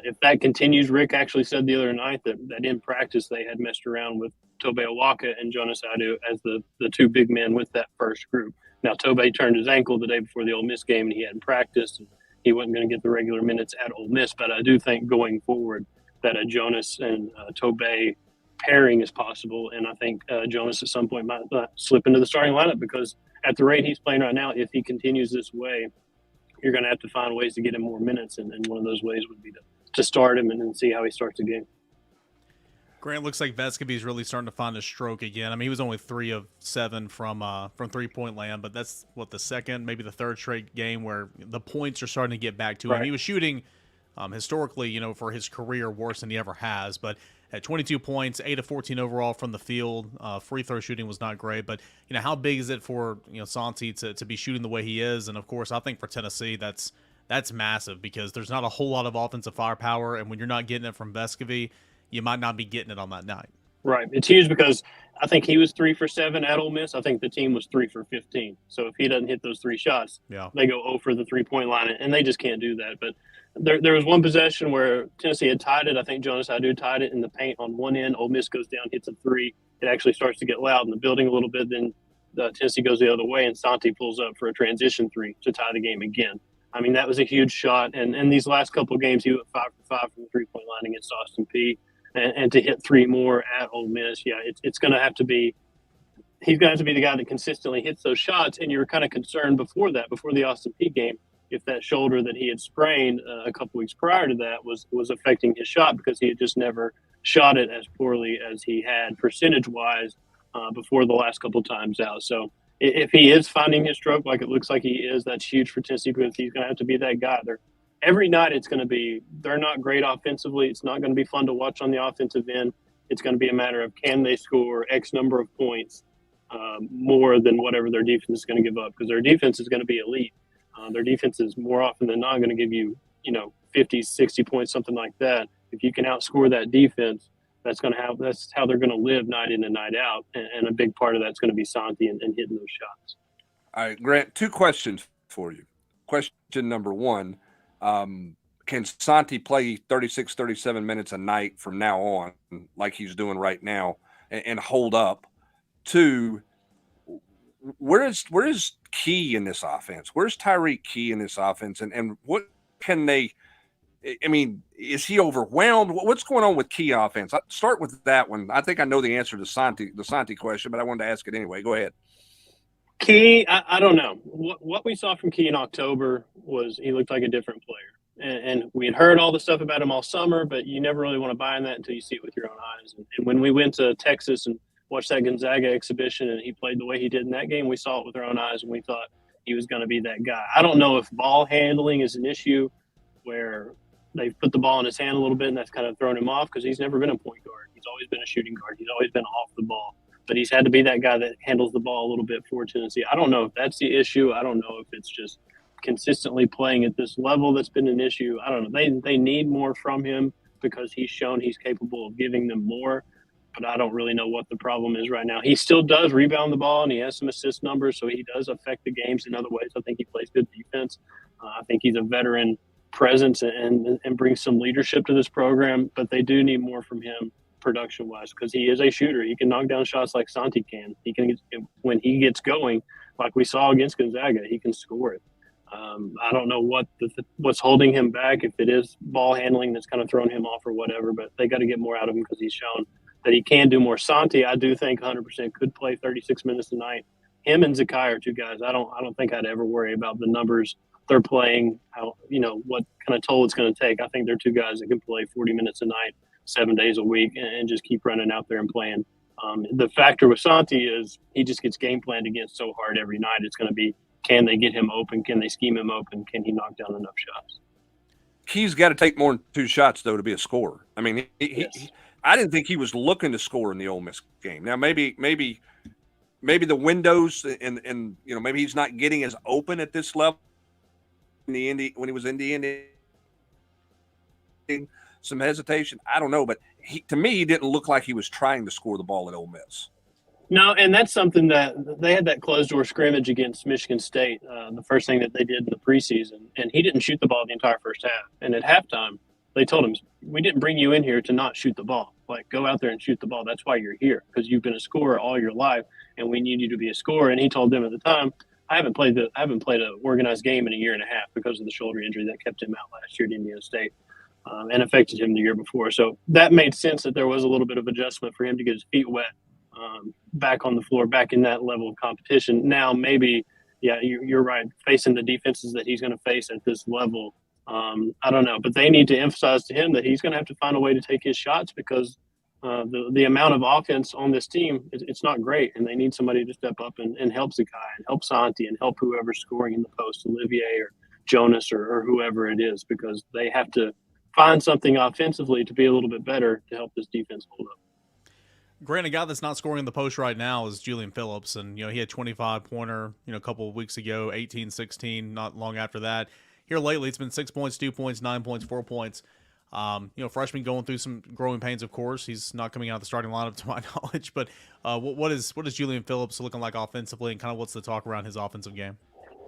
if that continues. Rick actually said the other night that in practice they had messed around with Tobe Awaka and Jonas Adu as the two big men with that first group. Now, Tobe turned his ankle the day before the Ole Miss game, and he hadn't practiced, and he wasn't going to get the regular minutes at Ole Miss. But I do think going forward that a Jonas and Tobe pairing is possible, and I think Jonas at some point might slip into the starting lineup, because at the rate he's playing right now, if he continues this way, you're going to have to find ways to get him more minutes, and one of those ways would be to start him and then see how he starts the game. Grant, looks like Vescovi's really starting to find a stroke again. I mean, he was only 3 of 7 from 3-point land, but that's the second, maybe the third straight game where the points are starting to get back to him. Right. He was shooting historically, for his career, worse than he ever has, but at 22 points, 8 of 14 overall from the field. Free throw shooting was not great, but how big is it for Santi to be shooting the way he is? And of course, I think for Tennessee, that's massive, because there's not a whole lot of offensive firepower, and when you're not getting it from Vescovi, you might not be getting it on that night. Right. It's huge, because I think he was 3 for 7 at Ole Miss. I think the team was 3 for 15. So if he doesn't hit those 3 shots, they go 0 for the 3-point line, and they just can't do that. But there was one possession where Tennessee had tied it. I think Jonas Adu tied it in the paint on one end. Ole Miss goes down, hits a 3. It actually starts to get loud in the building a little bit. Then Tennessee goes the other way, and Santi pulls up for a transition 3 to tie the game again. I mean, that was a huge shot. And these last couple of games, he went 5 for 5 from the 3-point line against Austin Peay. And to hit 3 more at Ole Miss, it's going to have to be – he's going to have to be the guy that consistently hits those shots. And you were kind of concerned before the Austin Peay game, if that shoulder that he had sprained a couple weeks prior to that was affecting his shot, because he had just never shot it as poorly as he had percentage-wise before the last couple times out. So if he is finding his stroke like it looks like he is, that's huge for Tennessee, because he's going to have to be that guy. Every night they're not great offensively. It's not going to be fun to watch on the offensive end. It's going to be a matter of, can they score X number of points more than whatever their defense is going to give up, because their defense is going to be elite. Their defense is more often than not going to give you, 50, 60 points, something like that. If you can outscore that defense, that's how they're going to live night in and night out. And a big part of that's going to be Santi and hitting those shots. All right, Grant, 2 questions for you. Question number 1. Can Santi play 36, 37 minutes a night from now on, like he's doing right now, and hold up? 2, where is Key in this offense? Where's Tyreek Key in this offense? And what can they – I mean, is he overwhelmed? What's going on with Key offense? I'll start with that one. I think I know the answer to the Santi question, but I wanted to ask it anyway. Go ahead. Key, I don't know. What we saw from Key in October was he looked like a different player. And we had heard all the stuff about him all summer, but you never really want to buy in that until you see it with your own eyes. And when we went to Texas and watched that Gonzaga exhibition and he played the way he did in that game, we saw it with our own eyes, and we thought he was going to be that guy. I don't know if ball handling is an issue where they've put the ball in his hand a little bit and that's kind of thrown him off, because he's never been a point guard. He's always been a shooting guard. He's always been off the ball. But he's had to be that guy that handles the ball a little bit for Tennessee. I don't know if that's the issue. I don't know if it's just consistently playing at this level that's been an issue. I don't know. They need more from him, because he's shown he's capable of giving them more. But I don't really know what the problem is right now. He still does rebound the ball, and he has some assist numbers, so he does affect the games in other ways. I think he plays good defense. I think he's a veteran presence and brings some leadership to this program. But they do need more from him production-wise, because he is a shooter. He can knock down shots like Santi can. He can, when he gets going, like we saw against Gonzaga, he can score it. I don't know what's holding him back, if it is ball handling that's kind of thrown him off or whatever, but they got to get more out of him, because he's shown that he can do more. Santi, I do think 100% could play 36 minutes a night. Him and Zakai are two guys. I don't think I'd ever worry about the numbers they're playing, how, what kind of toll it's going to take. I think they're two guys that can play 40 minutes a night, 7 days a week, and just keep running out there and playing. The factor with Santi is he just gets game planned against so hard every night. It's going to be, can they get him open? Can they scheme him open? Can he knock down enough shots? He's got to take more than 2 shots, though, to be a scorer. I mean, Yes. I didn't think he was looking to score in the Ole Miss game. Now, maybe the windows and maybe he's not getting as open at this level when he was in the Indy. Some hesitation. I don't know, but to me, he didn't look like he was trying to score the ball at Ole Miss. No, and that's something that they had that closed-door scrimmage against Michigan State, the first thing that they did in the preseason, and he didn't shoot the ball the entire first half. And at halftime, they told him, we didn't bring you in here to not shoot the ball. Like, go out there and shoot the ball. That's why you're here, because you've been a scorer all your life, and we need you to be a scorer. And he told them at the time, I haven't played an organized game in a year and a half because of the shoulder injury that kept him out last year at Indiana State and affected him the year before. So that made sense that there was a little bit of adjustment for him to get his feet wet. Back on the floor, back in that level of competition. Now, maybe, you're right. Facing the defenses that he's going to face at this level, I don't know. But they need to emphasize to him that he's going to have to find a way to take his shots because the amount of offense on this team, it's not great. And they need somebody to step up and help Zakai and help Santi and help whoever's scoring in the post, Olivier or Jonas or whoever it is, because they have to find something offensively to be a little bit better to help this defense hold up. Grant, a guy that's not scoring in the post right now is Julian Phillips, and he had 25-pointer a couple of weeks ago, 18-16 not long after that. Here lately, it's been 6 points, 2 points, 9 points, 4 points. Freshman going through some growing pains, of course. He's not coming out of the starting lineup to my knowledge, but what is Julian Phillips looking like offensively, and kind of what's the talk around his offensive game?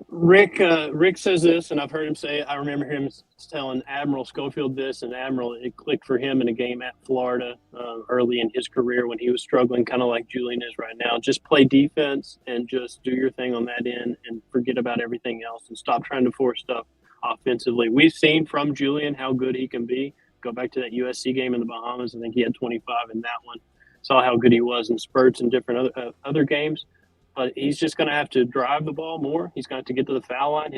Rick says this, and I've heard him say it. I remember him telling Admiral Schofield this, and Admiral, it clicked for him in a game at Florida early in his career when he was struggling, kind of like Julian is right now. Just play defense and just do your thing on that end and forget about everything else and stop trying to force stuff offensively. We've seen from Julian how good he can be. Go back to that USC game in the Bahamas. I think he had 25 in that one. Saw how good he was in spurts and different other games. But he's just going to have to drive the ball more. He's going to have to get to the foul line.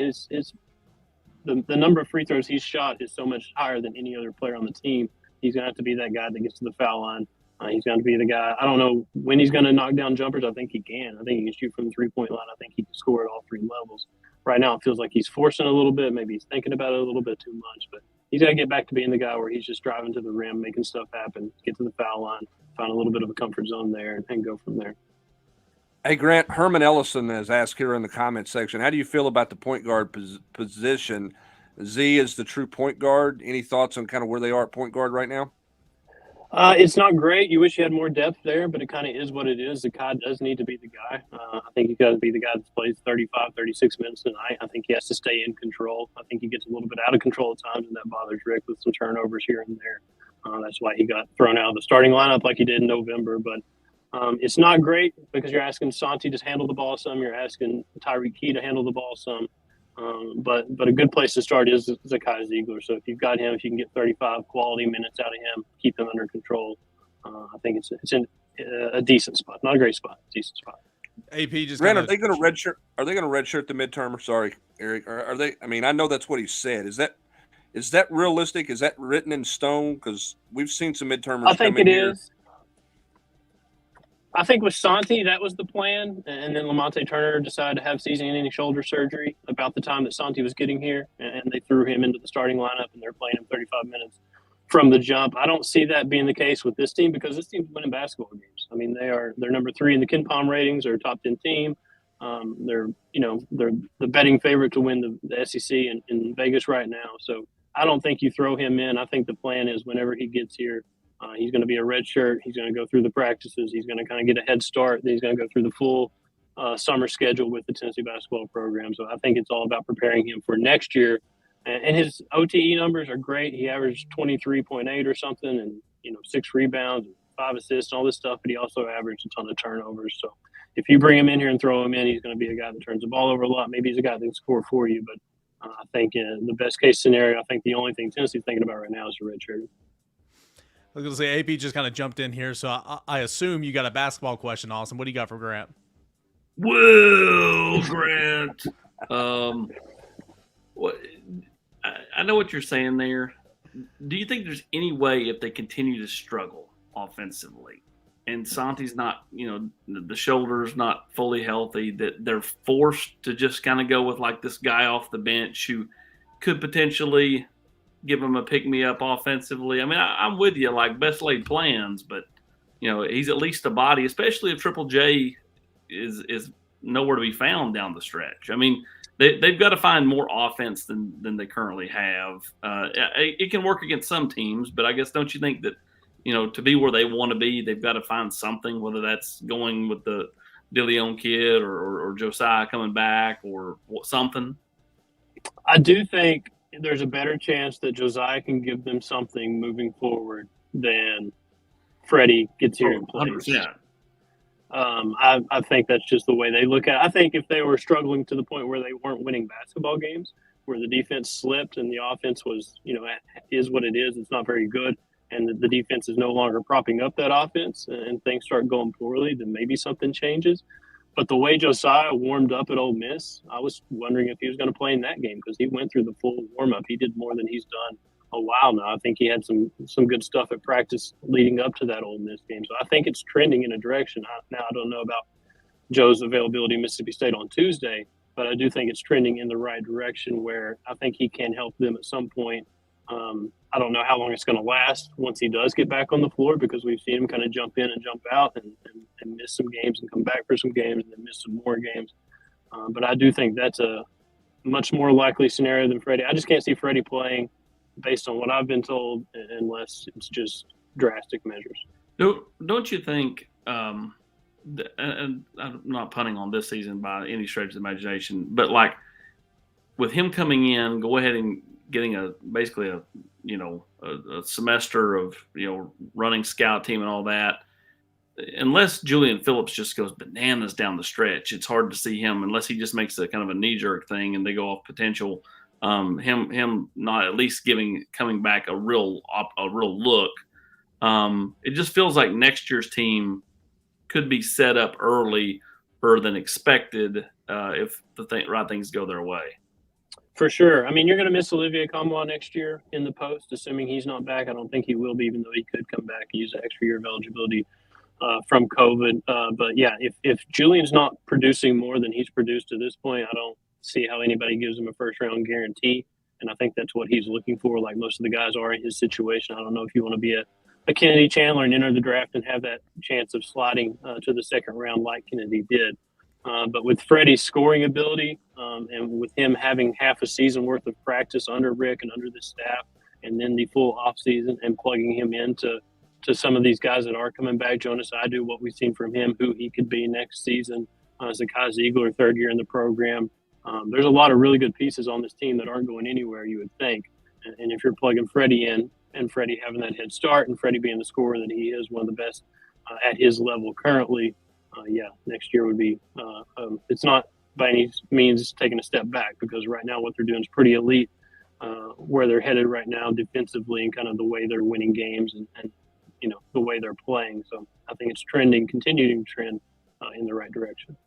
The number of free throws he's shot is so much higher than any other player on the team. He's going to have to be that guy that gets to the foul line. He's going to be the guy. I don't know when he's going to knock down jumpers. I think he can. I think he can shoot from the three-point line. I think he can score at all 3 levels. Right now, it feels like he's forcing a little bit. Maybe he's thinking about it a little bit too much. But he's got to get back to being the guy where he's just driving to the rim, making stuff happen, get to the foul line, find a little bit of a comfort zone there, and go from there. Hey, Grant, Herman Ellison has asked here in the comment section, how do you feel about the point guard position? Z is the true point guard. Any thoughts on kind of where they are at point guard right now? It's not great. You wish you had more depth there, but it kind of is what it is. Zakai does need to be the guy. I think he's got to be the guy that plays 35, 36 minutes a night. I think he has to stay in control. I think he gets a little bit out of control at times, and that bothers Rick with some turnovers here and there. That's why he got thrown out of the starting lineup like he did in November. But it's not great because you're asking Santi to handle the ball some. You're asking Tyreek Key to handle the ball some. But a good place to start is Zakai Ziegler. So if you've got him, if you can get 35 quality minutes out of him, keep him under control, I think it's in a decent spot. Not a great spot, decent spot. AP just Grant, are they going to redshirt? Are they going to redshirt the midterm? Sorry, Eric. Are they? I mean, I know that's what he said. Is that realistic? Is that written in stone? Because we've seen some midtermers. I think come in it here. is. I think with Santi, that was the plan. And then Lamonte Turner decided to have season-ending shoulder surgery about the time that Santi was getting here. And they threw him into the starting lineup, and they're playing him 35 minutes from the jump. I don't see that being the case with this team because this team's winning basketball games. I mean, they're number 3 in the KenPom ratings. They're a top 10 team. They're the betting favorite to win the SEC in Vegas right now. So I don't think you throw him in. I think the plan is whenever he gets here, he's going to be a red shirt. He's going to go through the practices. He's going to kind of get a head start. Then he's going to go through the full summer schedule with the Tennessee basketball program. So I think it's all about preparing him for next year. And his OTE numbers are great. He averaged 23.8 or something and, 6 rebounds, 5 assists, all this stuff. But he also averaged a ton of turnovers. So if you bring him in here and throw him in, he's going to be a guy that turns the ball over a lot. Maybe he's a guy that can score for you. But I think in the best case scenario, I think the only thing Tennessee's thinking about right now is a red shirt. I was going to say, AP just kind of jumped in here, so I assume you got a basketball question, Austin. What do you got for Grant? Whoa, Grant. What? I know what you're saying there. Do you think there's any way if they continue to struggle offensively and Santi's not, the shoulder's not fully healthy, that they're forced to just kind of go with like this guy off the bench who could potentially give them a pick-me-up offensively? I mean, I'm with you, like best laid plans, but, he's at least a body, especially if Triple J is nowhere to be found down the stretch. I mean, they've got to find more offense than they currently have. It can work against some teams, but I guess don't you think that, to be where they want to be, they've got to find something, whether that's going with the DeLeon kid or Josiah coming back or something? I do think there's a better chance that Josiah can give them something moving forward than Freddie gets here in place. 100%. I think that's just the way they look at it. I think if they were struggling to the point where they weren't winning basketball games, where the defense slipped and the offense was, is what it is, it's not very good, and the defense is no longer propping up that offense and things start going poorly, then maybe something changes. But the way Josiah warmed up at Ole Miss, I was wondering if he was going to play in that game because he went through the full warm-up. He did more than he's done a while now. I think he had some good stuff at practice leading up to that Ole Miss game. So I think it's trending in a direction. Now I don't know about Joe's availability in Mississippi State on Tuesday, but I do think it's trending in the right direction where I think he can help them at some point. I don't know how long it's going to last once he does get back on the floor because we've seen him kind of jump in and jump out and miss some games and come back for some games and then miss some more games. But I do think that's a much more likely scenario than Freddie. I just can't see Freddie playing based on what I've been told unless it's just drastic measures. Don't you think, and I'm not punting on this season by any stretch of the imagination, but like with him coming in, go ahead and getting basically a semester of, running scout team and all that, unless Julian Phillips just goes bananas down the stretch, it's hard to see him unless he just makes a kind of a knee-jerk thing and they go off potential. Him not at least coming back a real look. It just feels like next year's team could be set up earlier than expected if the right things go their way. For sure. I mean, you're going to miss Olivier Kamwa next year in the post, assuming he's not back. I don't think he will be, even though he could come back and use an extra year of eligibility from COVID. But yeah, if Julian's not producing more than he's produced to this point, I don't see how anybody gives him a first-round guarantee. And I think that's what he's looking for, like most of the guys are in his situation. I don't know if you want to be a Kennedy Chandler and enter the draft and have that chance of sliding to the second round like Kennedy did. But with Freddie's scoring ability and with him having half a season worth of practice under Rick and under the staff and then the full offseason and plugging him into some of these guys that are coming back, Jonas Idu, what we've seen from him, who he could be next season, Zakai Ziegler, third year in the program. There's a lot of really good pieces on this team that aren't going anywhere, you would think. And if you're plugging Freddie in and Freddie having that head start and Freddie being the scorer that he is, one of the best at his level currently, next year would be it's not by any means taking a step back because right now what they're doing is pretty elite where they're headed right now defensively and kind of the way they're winning games and the way they're playing. So I think it's continuing to trend in the right direction.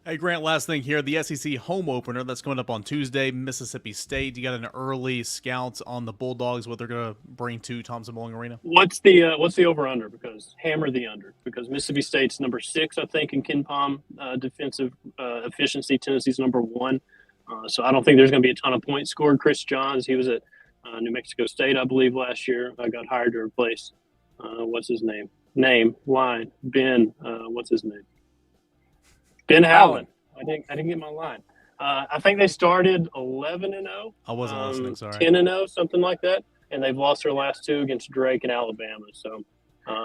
Hey, Grant, last thing here. The SEC home opener that's coming up on Tuesday, Mississippi State. You got an early scout on the Bulldogs, what they're going to bring to Thompson-Boling Arena? What's the over-under? Because hammer the under. Because Mississippi State's number 6, I think, in KenPom defensive efficiency. Tennessee's number 1. So I don't think there's going to be a ton of points scored. Chris Johns, he was at New Mexico State, I believe, last year. I got hired to replace, what's his name? Ben, what's his name? Ben Howland. I didn't get my line. I think they started 11-0. I wasn't listening. Sorry. 10-0, something like that, and they've lost their last 2 against Drake and Alabama. So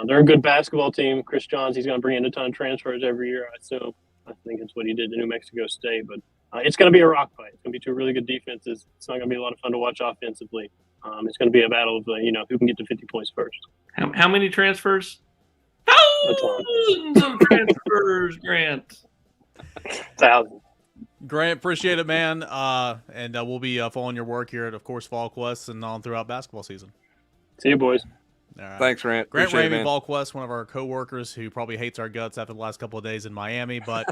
they're a good basketball team. Chris Johns, he's going to bring in a ton of transfers every year, I assume. I think it's what he did to New Mexico State. But it's going to be a rock fight. It's going to be 2 really good defenses. It's not going to be a lot of fun to watch offensively. It's going to be a battle of who can get to 50 points first. How many transfers? A ton. Thousands of transfers, Grant. 1,000. Grant, appreciate it, man. And we'll be following your work here at, of course, VolQuest and on throughout basketball season. See you, boys. All right. Thanks, Grant. Grant Appreciate it, Ramey, man. VolQuest, one of our coworkers who probably hates our guts after the last couple of days in Miami, but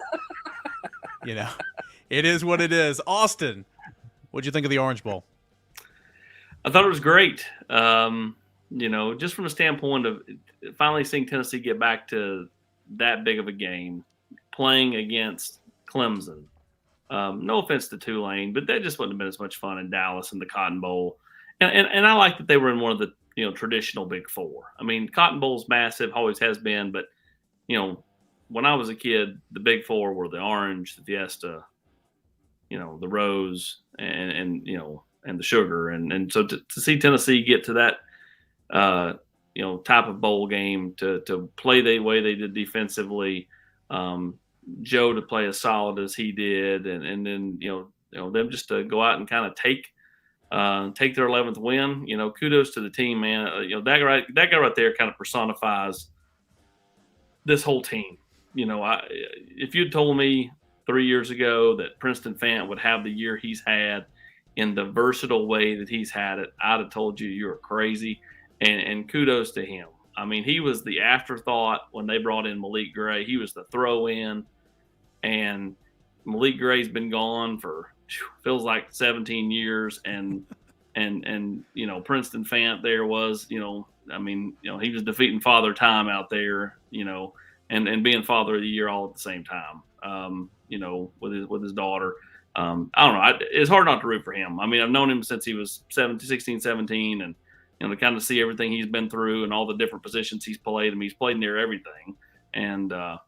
you know, it is what it is. Austin, what'd you think of the Orange Bowl? I thought it was great. Just from the standpoint of finally seeing Tennessee get back to that big of a game, playing against Clemson. No offense to Tulane, but that just wouldn't have been as much fun in Dallas in the Cotton Bowl. And I like that they were in one of the traditional Big Four. I mean, Cotton Bowl's massive, always has been, but when I was a kid, the Big Four were the Orange, the Fiesta, the Rose, and the Sugar, and so to see Tennessee get to that type of bowl game to play the way they did defensively, Joe to play as solid as he did, and then them just to go out and kind of take their 11th win. Kudos to the team, man. That guy right there kind of personifies this whole team. If you'd told me 3 years ago that Princeton Fant would have the year he's had in the versatile way that he's had it, I'd have told you were crazy. And kudos to him. I mean, he was the afterthought when they brought in Malik Gray. He was the throw-in, and Malik Gray's been gone for feels like 17 years, and Princeton Fant there was, he was defeating Father Time out there, and being Father of the Year all at the same time, with his daughter. I don't know. It's hard not to root for him. I mean, I've known him since he was 16, 17, and to kind of see everything he's been through and all the different positions he's played. I mean, he's played near everything. And, I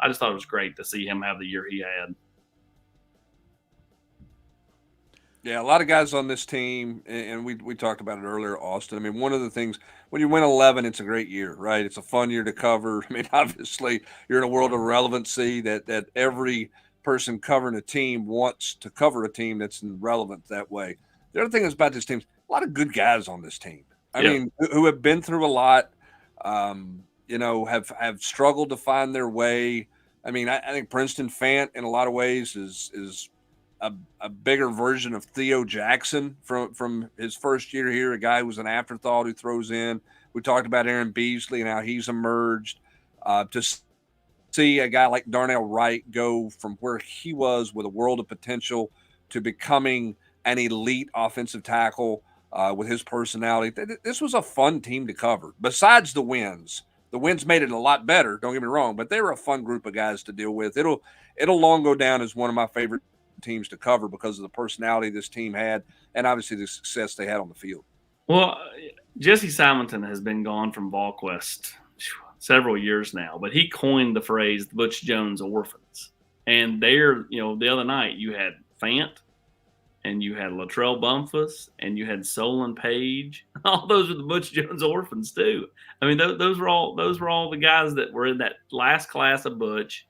just thought it was great to see him have the year he had. Yeah, a lot of guys on this team, and we talked about it earlier, Austin. I mean, one of the things, when you win 11, it's a great year, right? It's a fun year to cover. I mean, obviously, you're in a world of relevancy that every person covering a team wants to cover a team that's relevant that way. The other thing is about this team, a lot of good guys on this team. I mean, who have been through a lot, have struggled to find their way. I mean, I think Princeton Fant in a lot of ways is a bigger version of Theo Jackson from his first year here, a guy who was an afterthought who throws in. We talked about Aaron Beasley and how he's emerged. To see a guy like Darnell Wright go from where he was with a world of potential to becoming an elite offensive tackle with his personality. This was a fun team to cover. Besides the wins made it a lot better, don't get me wrong, but they were a fun group of guys to deal with. It'll long go down as one of my favorite teams to cover because of the personality this team had and obviously the success they had on the field. Well, Jesse Simonton has been gone from VolQuest several years now, but he coined the phrase the Butch Jones orphans. And there, the other night you had Fant, and you had Latrell Bumphus, and you had Solon Page. All those are the Butch Jones orphans too. I mean, those were all the guys that were in that last class of Butch,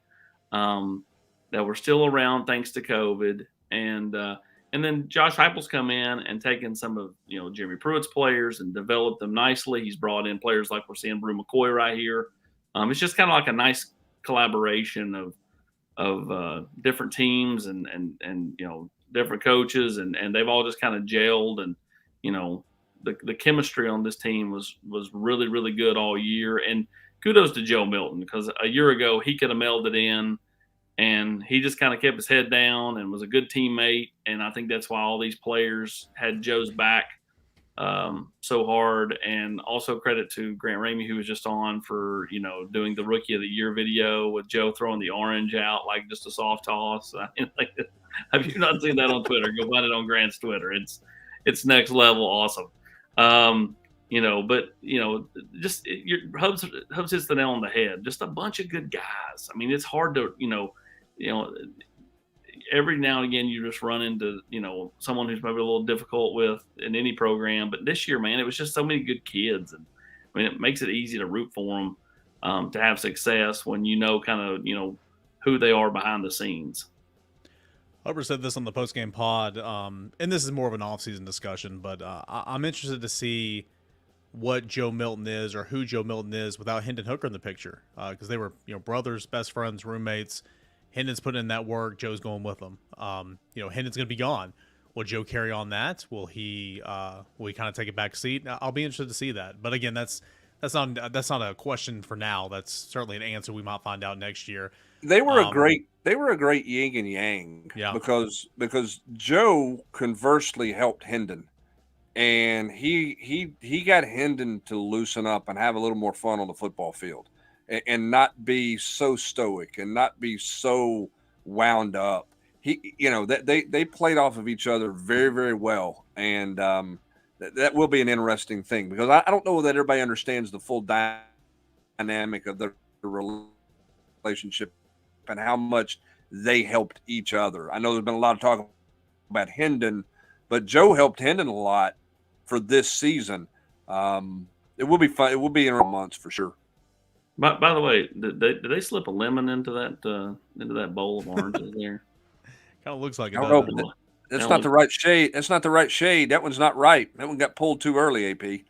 that were still around thanks to COVID. And then Josh Heupel's come in and taken some of Jeremy Pruitt's players and developed them nicely. He's brought in players like we're seeing Brew McCoy right here. It's just kind of like a nice collaboration of different teams and different coaches, and they've all just kind of gelled, and the chemistry on this team was really, really good all year. And kudos to Joe Milton, because a year ago he could have melded in, and he just kind of kept his head down and was a good teammate. And I think that's why all these players had Joe's back so hard. And also credit to Grant Ramey, who was just on for doing the Rookie of the Year video with Joe throwing the orange out like just a soft toss. Have you not seen that on Twitter? Go find it on Grant's Twitter. It's next level awesome. Just Hubs hits the nail on the head. Just a bunch of good guys. I mean, it's hard to every now and again you just run into someone who's maybe a little difficult with in any program. But this year, man, it was just so many good kids, and I mean, it makes it easy to root for them to have success when who they are behind the scenes. Hubbard said this on the postgame pod, and this is more of an offseason discussion, but I'm interested to see what Joe Milton is, or who Joe Milton is, without Hendon Hooker in the picture, because they were brothers, best friends, roommates. Hendon's putting in that work. Joe's going with them. Hendon's going to be gone. Will Joe carry on that? Will he kind of take a back seat? I'll be interested to see that. But again, that's That's not a question for now. That's certainly an answer we might find out next year. They were Um, a great yin and yang Yeah. because Joe conversely helped Hendon, and he got Hendon to loosen up and have a little more fun on the football field, and not be so stoic and not be so wound up. They played off of each other very, very well, and that will be an interesting thing because I don't know that everybody understands the full dynamic of the relationship and how much they helped each other. I know there's been a lot of talk about Hendon, but Joe helped Hendon a lot for this season. It will be fun. It will be in months for sure. By the way, did they slip a lemon into that bowl of oranges there? Kind of looks like it. I don't know, Doesn't but it? that's not the right shade. That's not the right shade. That one's not right. That one got pulled too early, AP.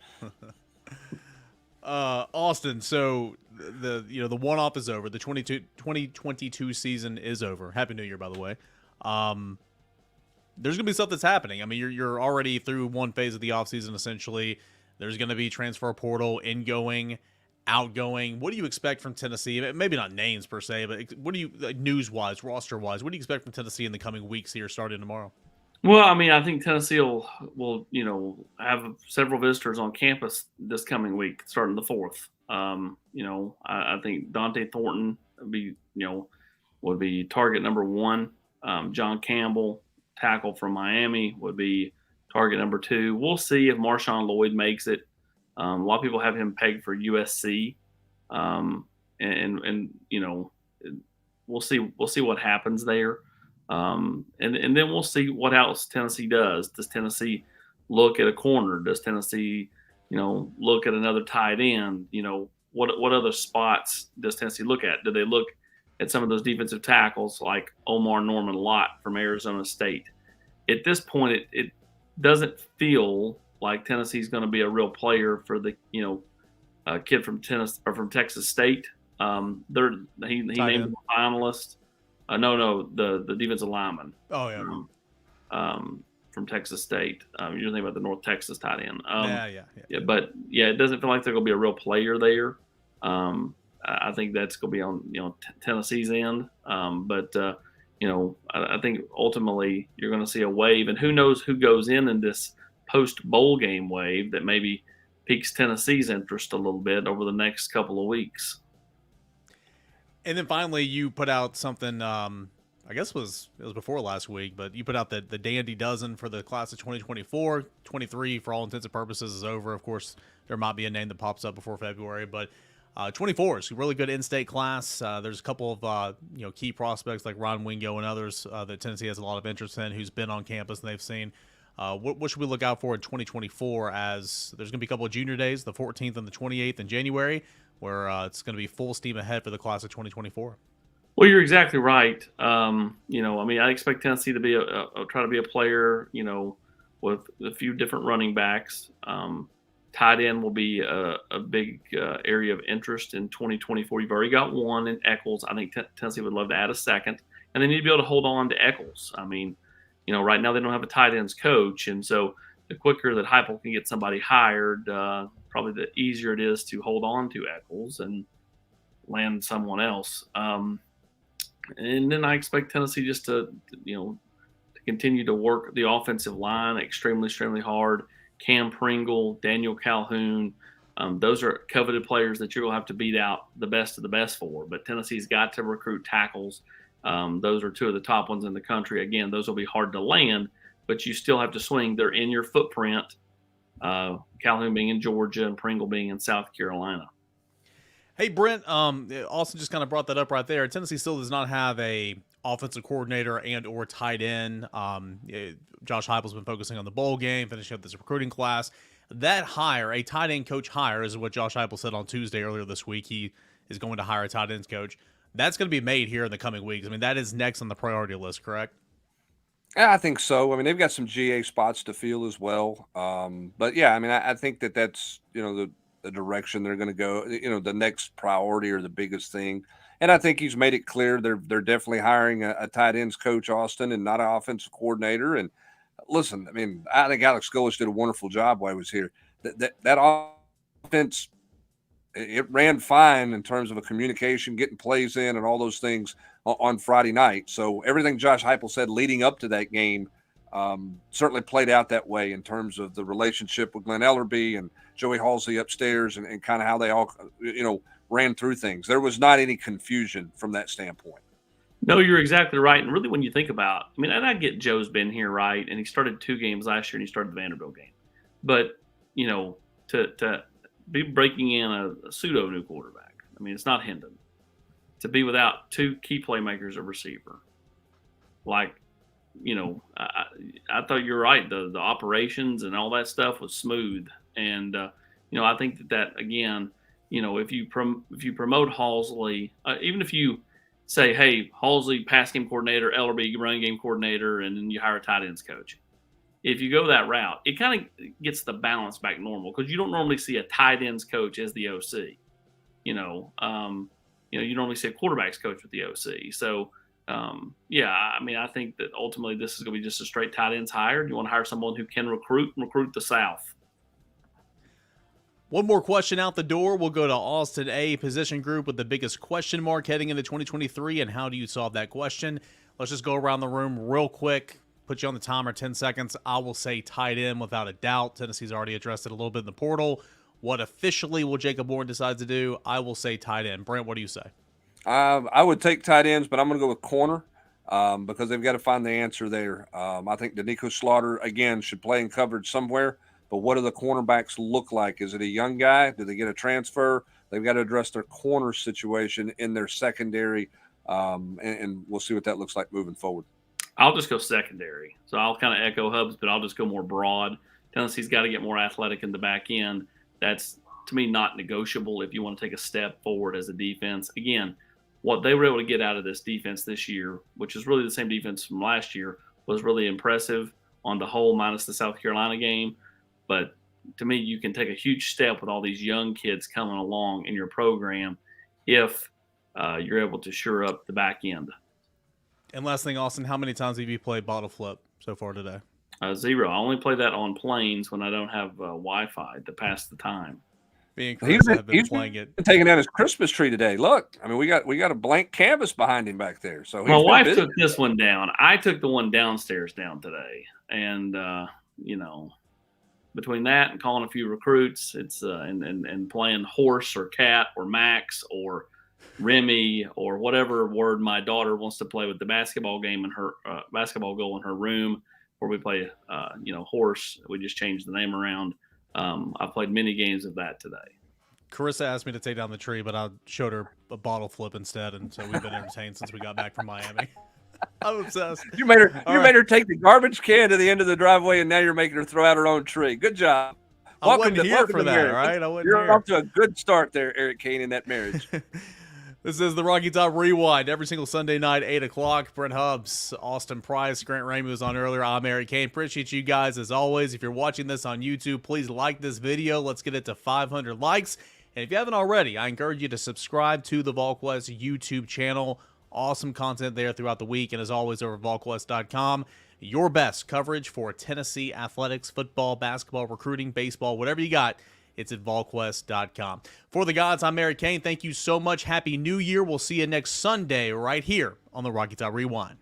Austin, so the one-off is over. The 2022 season is over. Happy New Year, by the way. There's going to be stuff that's happening. I mean, you're already through one phase of the offseason, essentially. There's going to be transfer portal, ingoing, outgoing. What do you expect from Tennessee? Maybe not names per se, but what do you, news-wise, roster-wise, what do you expect from Tennessee in the coming weeks here starting tomorrow? Well, I mean, I think Tennessee will have several visitors on campus this coming week, starting the 4th. I think Dante Thornton would be target number 1. John Campbell, tackle from Miami, would be target number 2. We'll see if Marshawn Lloyd makes it. A lot of people have him pegged for USC, and we'll see what happens there. And then we'll see what else Tennessee does. Does Tennessee look at a corner? Does Tennessee, look at another tight end? What other spots does Tennessee look at? Do they look at some of those defensive tackles like Omar Norman Lott from Arizona State? At this point, it doesn't feel like Tennessee's going to be a real player for the kid from Texas State. He named him a finalist. The defensive lineman. Oh, yeah. From Texas State. You're thinking about the North Texas tight end. Yeah. But it doesn't feel like they're going to be a real player there. I think that's going to be on Tennessee's end. I think ultimately you're going to see a wave, and who knows who goes in this post bowl game wave that maybe piques Tennessee's interest a little bit over the next couple of weeks. And then finally, you put out something. I guess it was before last week, but you put out the Dandy Dozen for the class of 2024. 23, for all intents and purposes, is over. Of course, there might be a name that pops up before February, but 24 is a really good in-state class. There's a couple of key prospects like Ron Wingo and others that Tennessee has a lot of interest in, who's been on campus and they've seen. What should we look out for in 2024? As there's going to be a couple of junior days, the 14th and the 28th in January, where it's going to be full steam ahead for the class of 2024. Well, you're exactly right. I expect Tennessee to be try to be a player, with a few different running backs. Tight end will be a big area of interest in 2024. You've already got one in Eccles. I think Tennessee would love to add a second, and they need to be able to hold on to Eccles. I mean, right now they don't have a tight ends coach, and so the quicker that Heupel can get somebody hired, probably the easier it is to hold on to Eccles and land someone else. And then I expect Tennessee just to continue to work the offensive line extremely, extremely hard. Cam Pringle, Daniel Calhoun, those are coveted players that you're going to have to beat out the best of the best for. But Tennessee's got to recruit tackles. Those are two of the top ones in the country. Again, those will be hard to land, but you still have to swing. They're in your footprint, Calhoun being in Georgia and Pringle being in South Carolina. Hey, Brent, also just kind of brought that up right there. Tennessee still does not have a offensive coordinator and or tight end. Josh Heupel's been focusing on the bowl game, finishing up this recruiting class. That hire, a tight end coach hire, is what Josh Heupel said on Tuesday earlier this week. He is going to hire a tight ends coach. That's going to be made here in the coming weeks. I mean, that is next on the priority list, correct? Yeah, I think so. I mean, they've got some GA spots to fill as well. But yeah, I mean, I think that's the direction they're going to go. The next priority or the biggest thing. And I think he's made it clear they're definitely hiring a tight ends coach, Austin, and not an offensive coordinator. And listen, I mean, I think Alex Golesh did a wonderful job while he was here. That offense it ran fine in terms of a communication, getting plays in, and all those things on Friday night. So everything Josh Heupel said leading up to that game certainly played out that way in terms of the relationship with Glenn Ellerbe and Joey Halsey upstairs, and kind of how they all, ran through things. There was not any confusion from that standpoint. No, you're exactly right. And really, when you think about, and I get Joe's been here, right? And he started 2 games last year, and he started the Vanderbilt game. But, to be breaking in a pseudo new quarterback, it's not Hendon. To be without 2 key playmakers at receiver, I thought you're right. The operations and all that stuff was smooth, and I think that again, if you promote Halsey, even if you say, hey, Halsey pass game coordinator, Ellerbe run game coordinator, and then you hire a tight ends coach. If you go that route, it kind of gets the balance back normal, because you don't normally see a tight ends coach as the OC. You normally see a quarterbacks coach with the OC. So. I think that ultimately this is going to be just a straight tight ends hire. You want to hire someone who can recruit the South. One more question out the door. We'll go to Austin A. Position group with the biggest question mark heading into 2023, and how do you solve that question? Let's just go around the room real quick. Put you on the timer, 10 seconds. I will say tight end without a doubt. Tennessee's already addressed it a little bit in the portal. What officially will Jacob Warren decide to do? I will say tight end. Brent, what do you say? I would take tight ends, but I'm going to go with corner because they've got to find the answer there. I think Danico Slaughter, again, should play in coverage somewhere. But what do the cornerbacks look like? Is it a young guy? Do they get a transfer? They've got to address their corner situation in their secondary, and we'll see what that looks like moving forward. I'll just go secondary. So I'll kind of echo Hubs, but I'll just go more broad. Tennessee's got to get more athletic in the back end. That's, to me, not negotiable if you want to take a step forward as a defense. Again, what they were able to get out of this defense this year, which is really the same defense from last year, was really impressive on the whole, minus the South Carolina game. But to me, you can take a huge step with all these young kids coming along in your program if you're able to shore up the back end. And last thing, Austin, how many times have you played bottle flip so far today? 0. I only play that on planes when I don't have Wi-Fi to pass the time. Me and Chris have been playing it. Taking down his Christmas tree today. Look, we got a blank canvas behind him back there. So my wife took this one down. I took the one downstairs down today, and between that and calling a few recruits, it's and playing horse or cat or max or Ramey or whatever word my daughter wants to play with the basketball game in her basketball goal in her room, where we play horse. We just changed the name around. I played many games of that today. Carissa asked me to take down the tree, but I showed her a bottle flip instead, and so we've been entertained since we got back from Miami. I'm obsessed. You made her take the garbage can to the end of the driveway, and now you're making her throw out her own tree. Good job. I wasn't here for that, all right? You're off to a good start there, Eric Kane, in that marriage. This is the Rocky Top Rewind every single Sunday night, 8 o'clock. Brent Hubbs, Austin Price, Grant Ramey was on earlier. I'm Eric Kane. Appreciate you guys as always. If you're watching this on YouTube, please like this video. Let's get it to 500 likes. And if you haven't already, I encourage you to subscribe to the VolQuest YouTube channel. Awesome content there throughout the week. And as always, over at VolQuest.com, your best coverage for Tennessee athletics, football, basketball, recruiting, baseball, whatever you got. It's at VolQuest.com. For the gods, I'm Eric Kane. Thank you so much. Happy New Year. We'll see you next Sunday right here on the Rocky Top Rewind.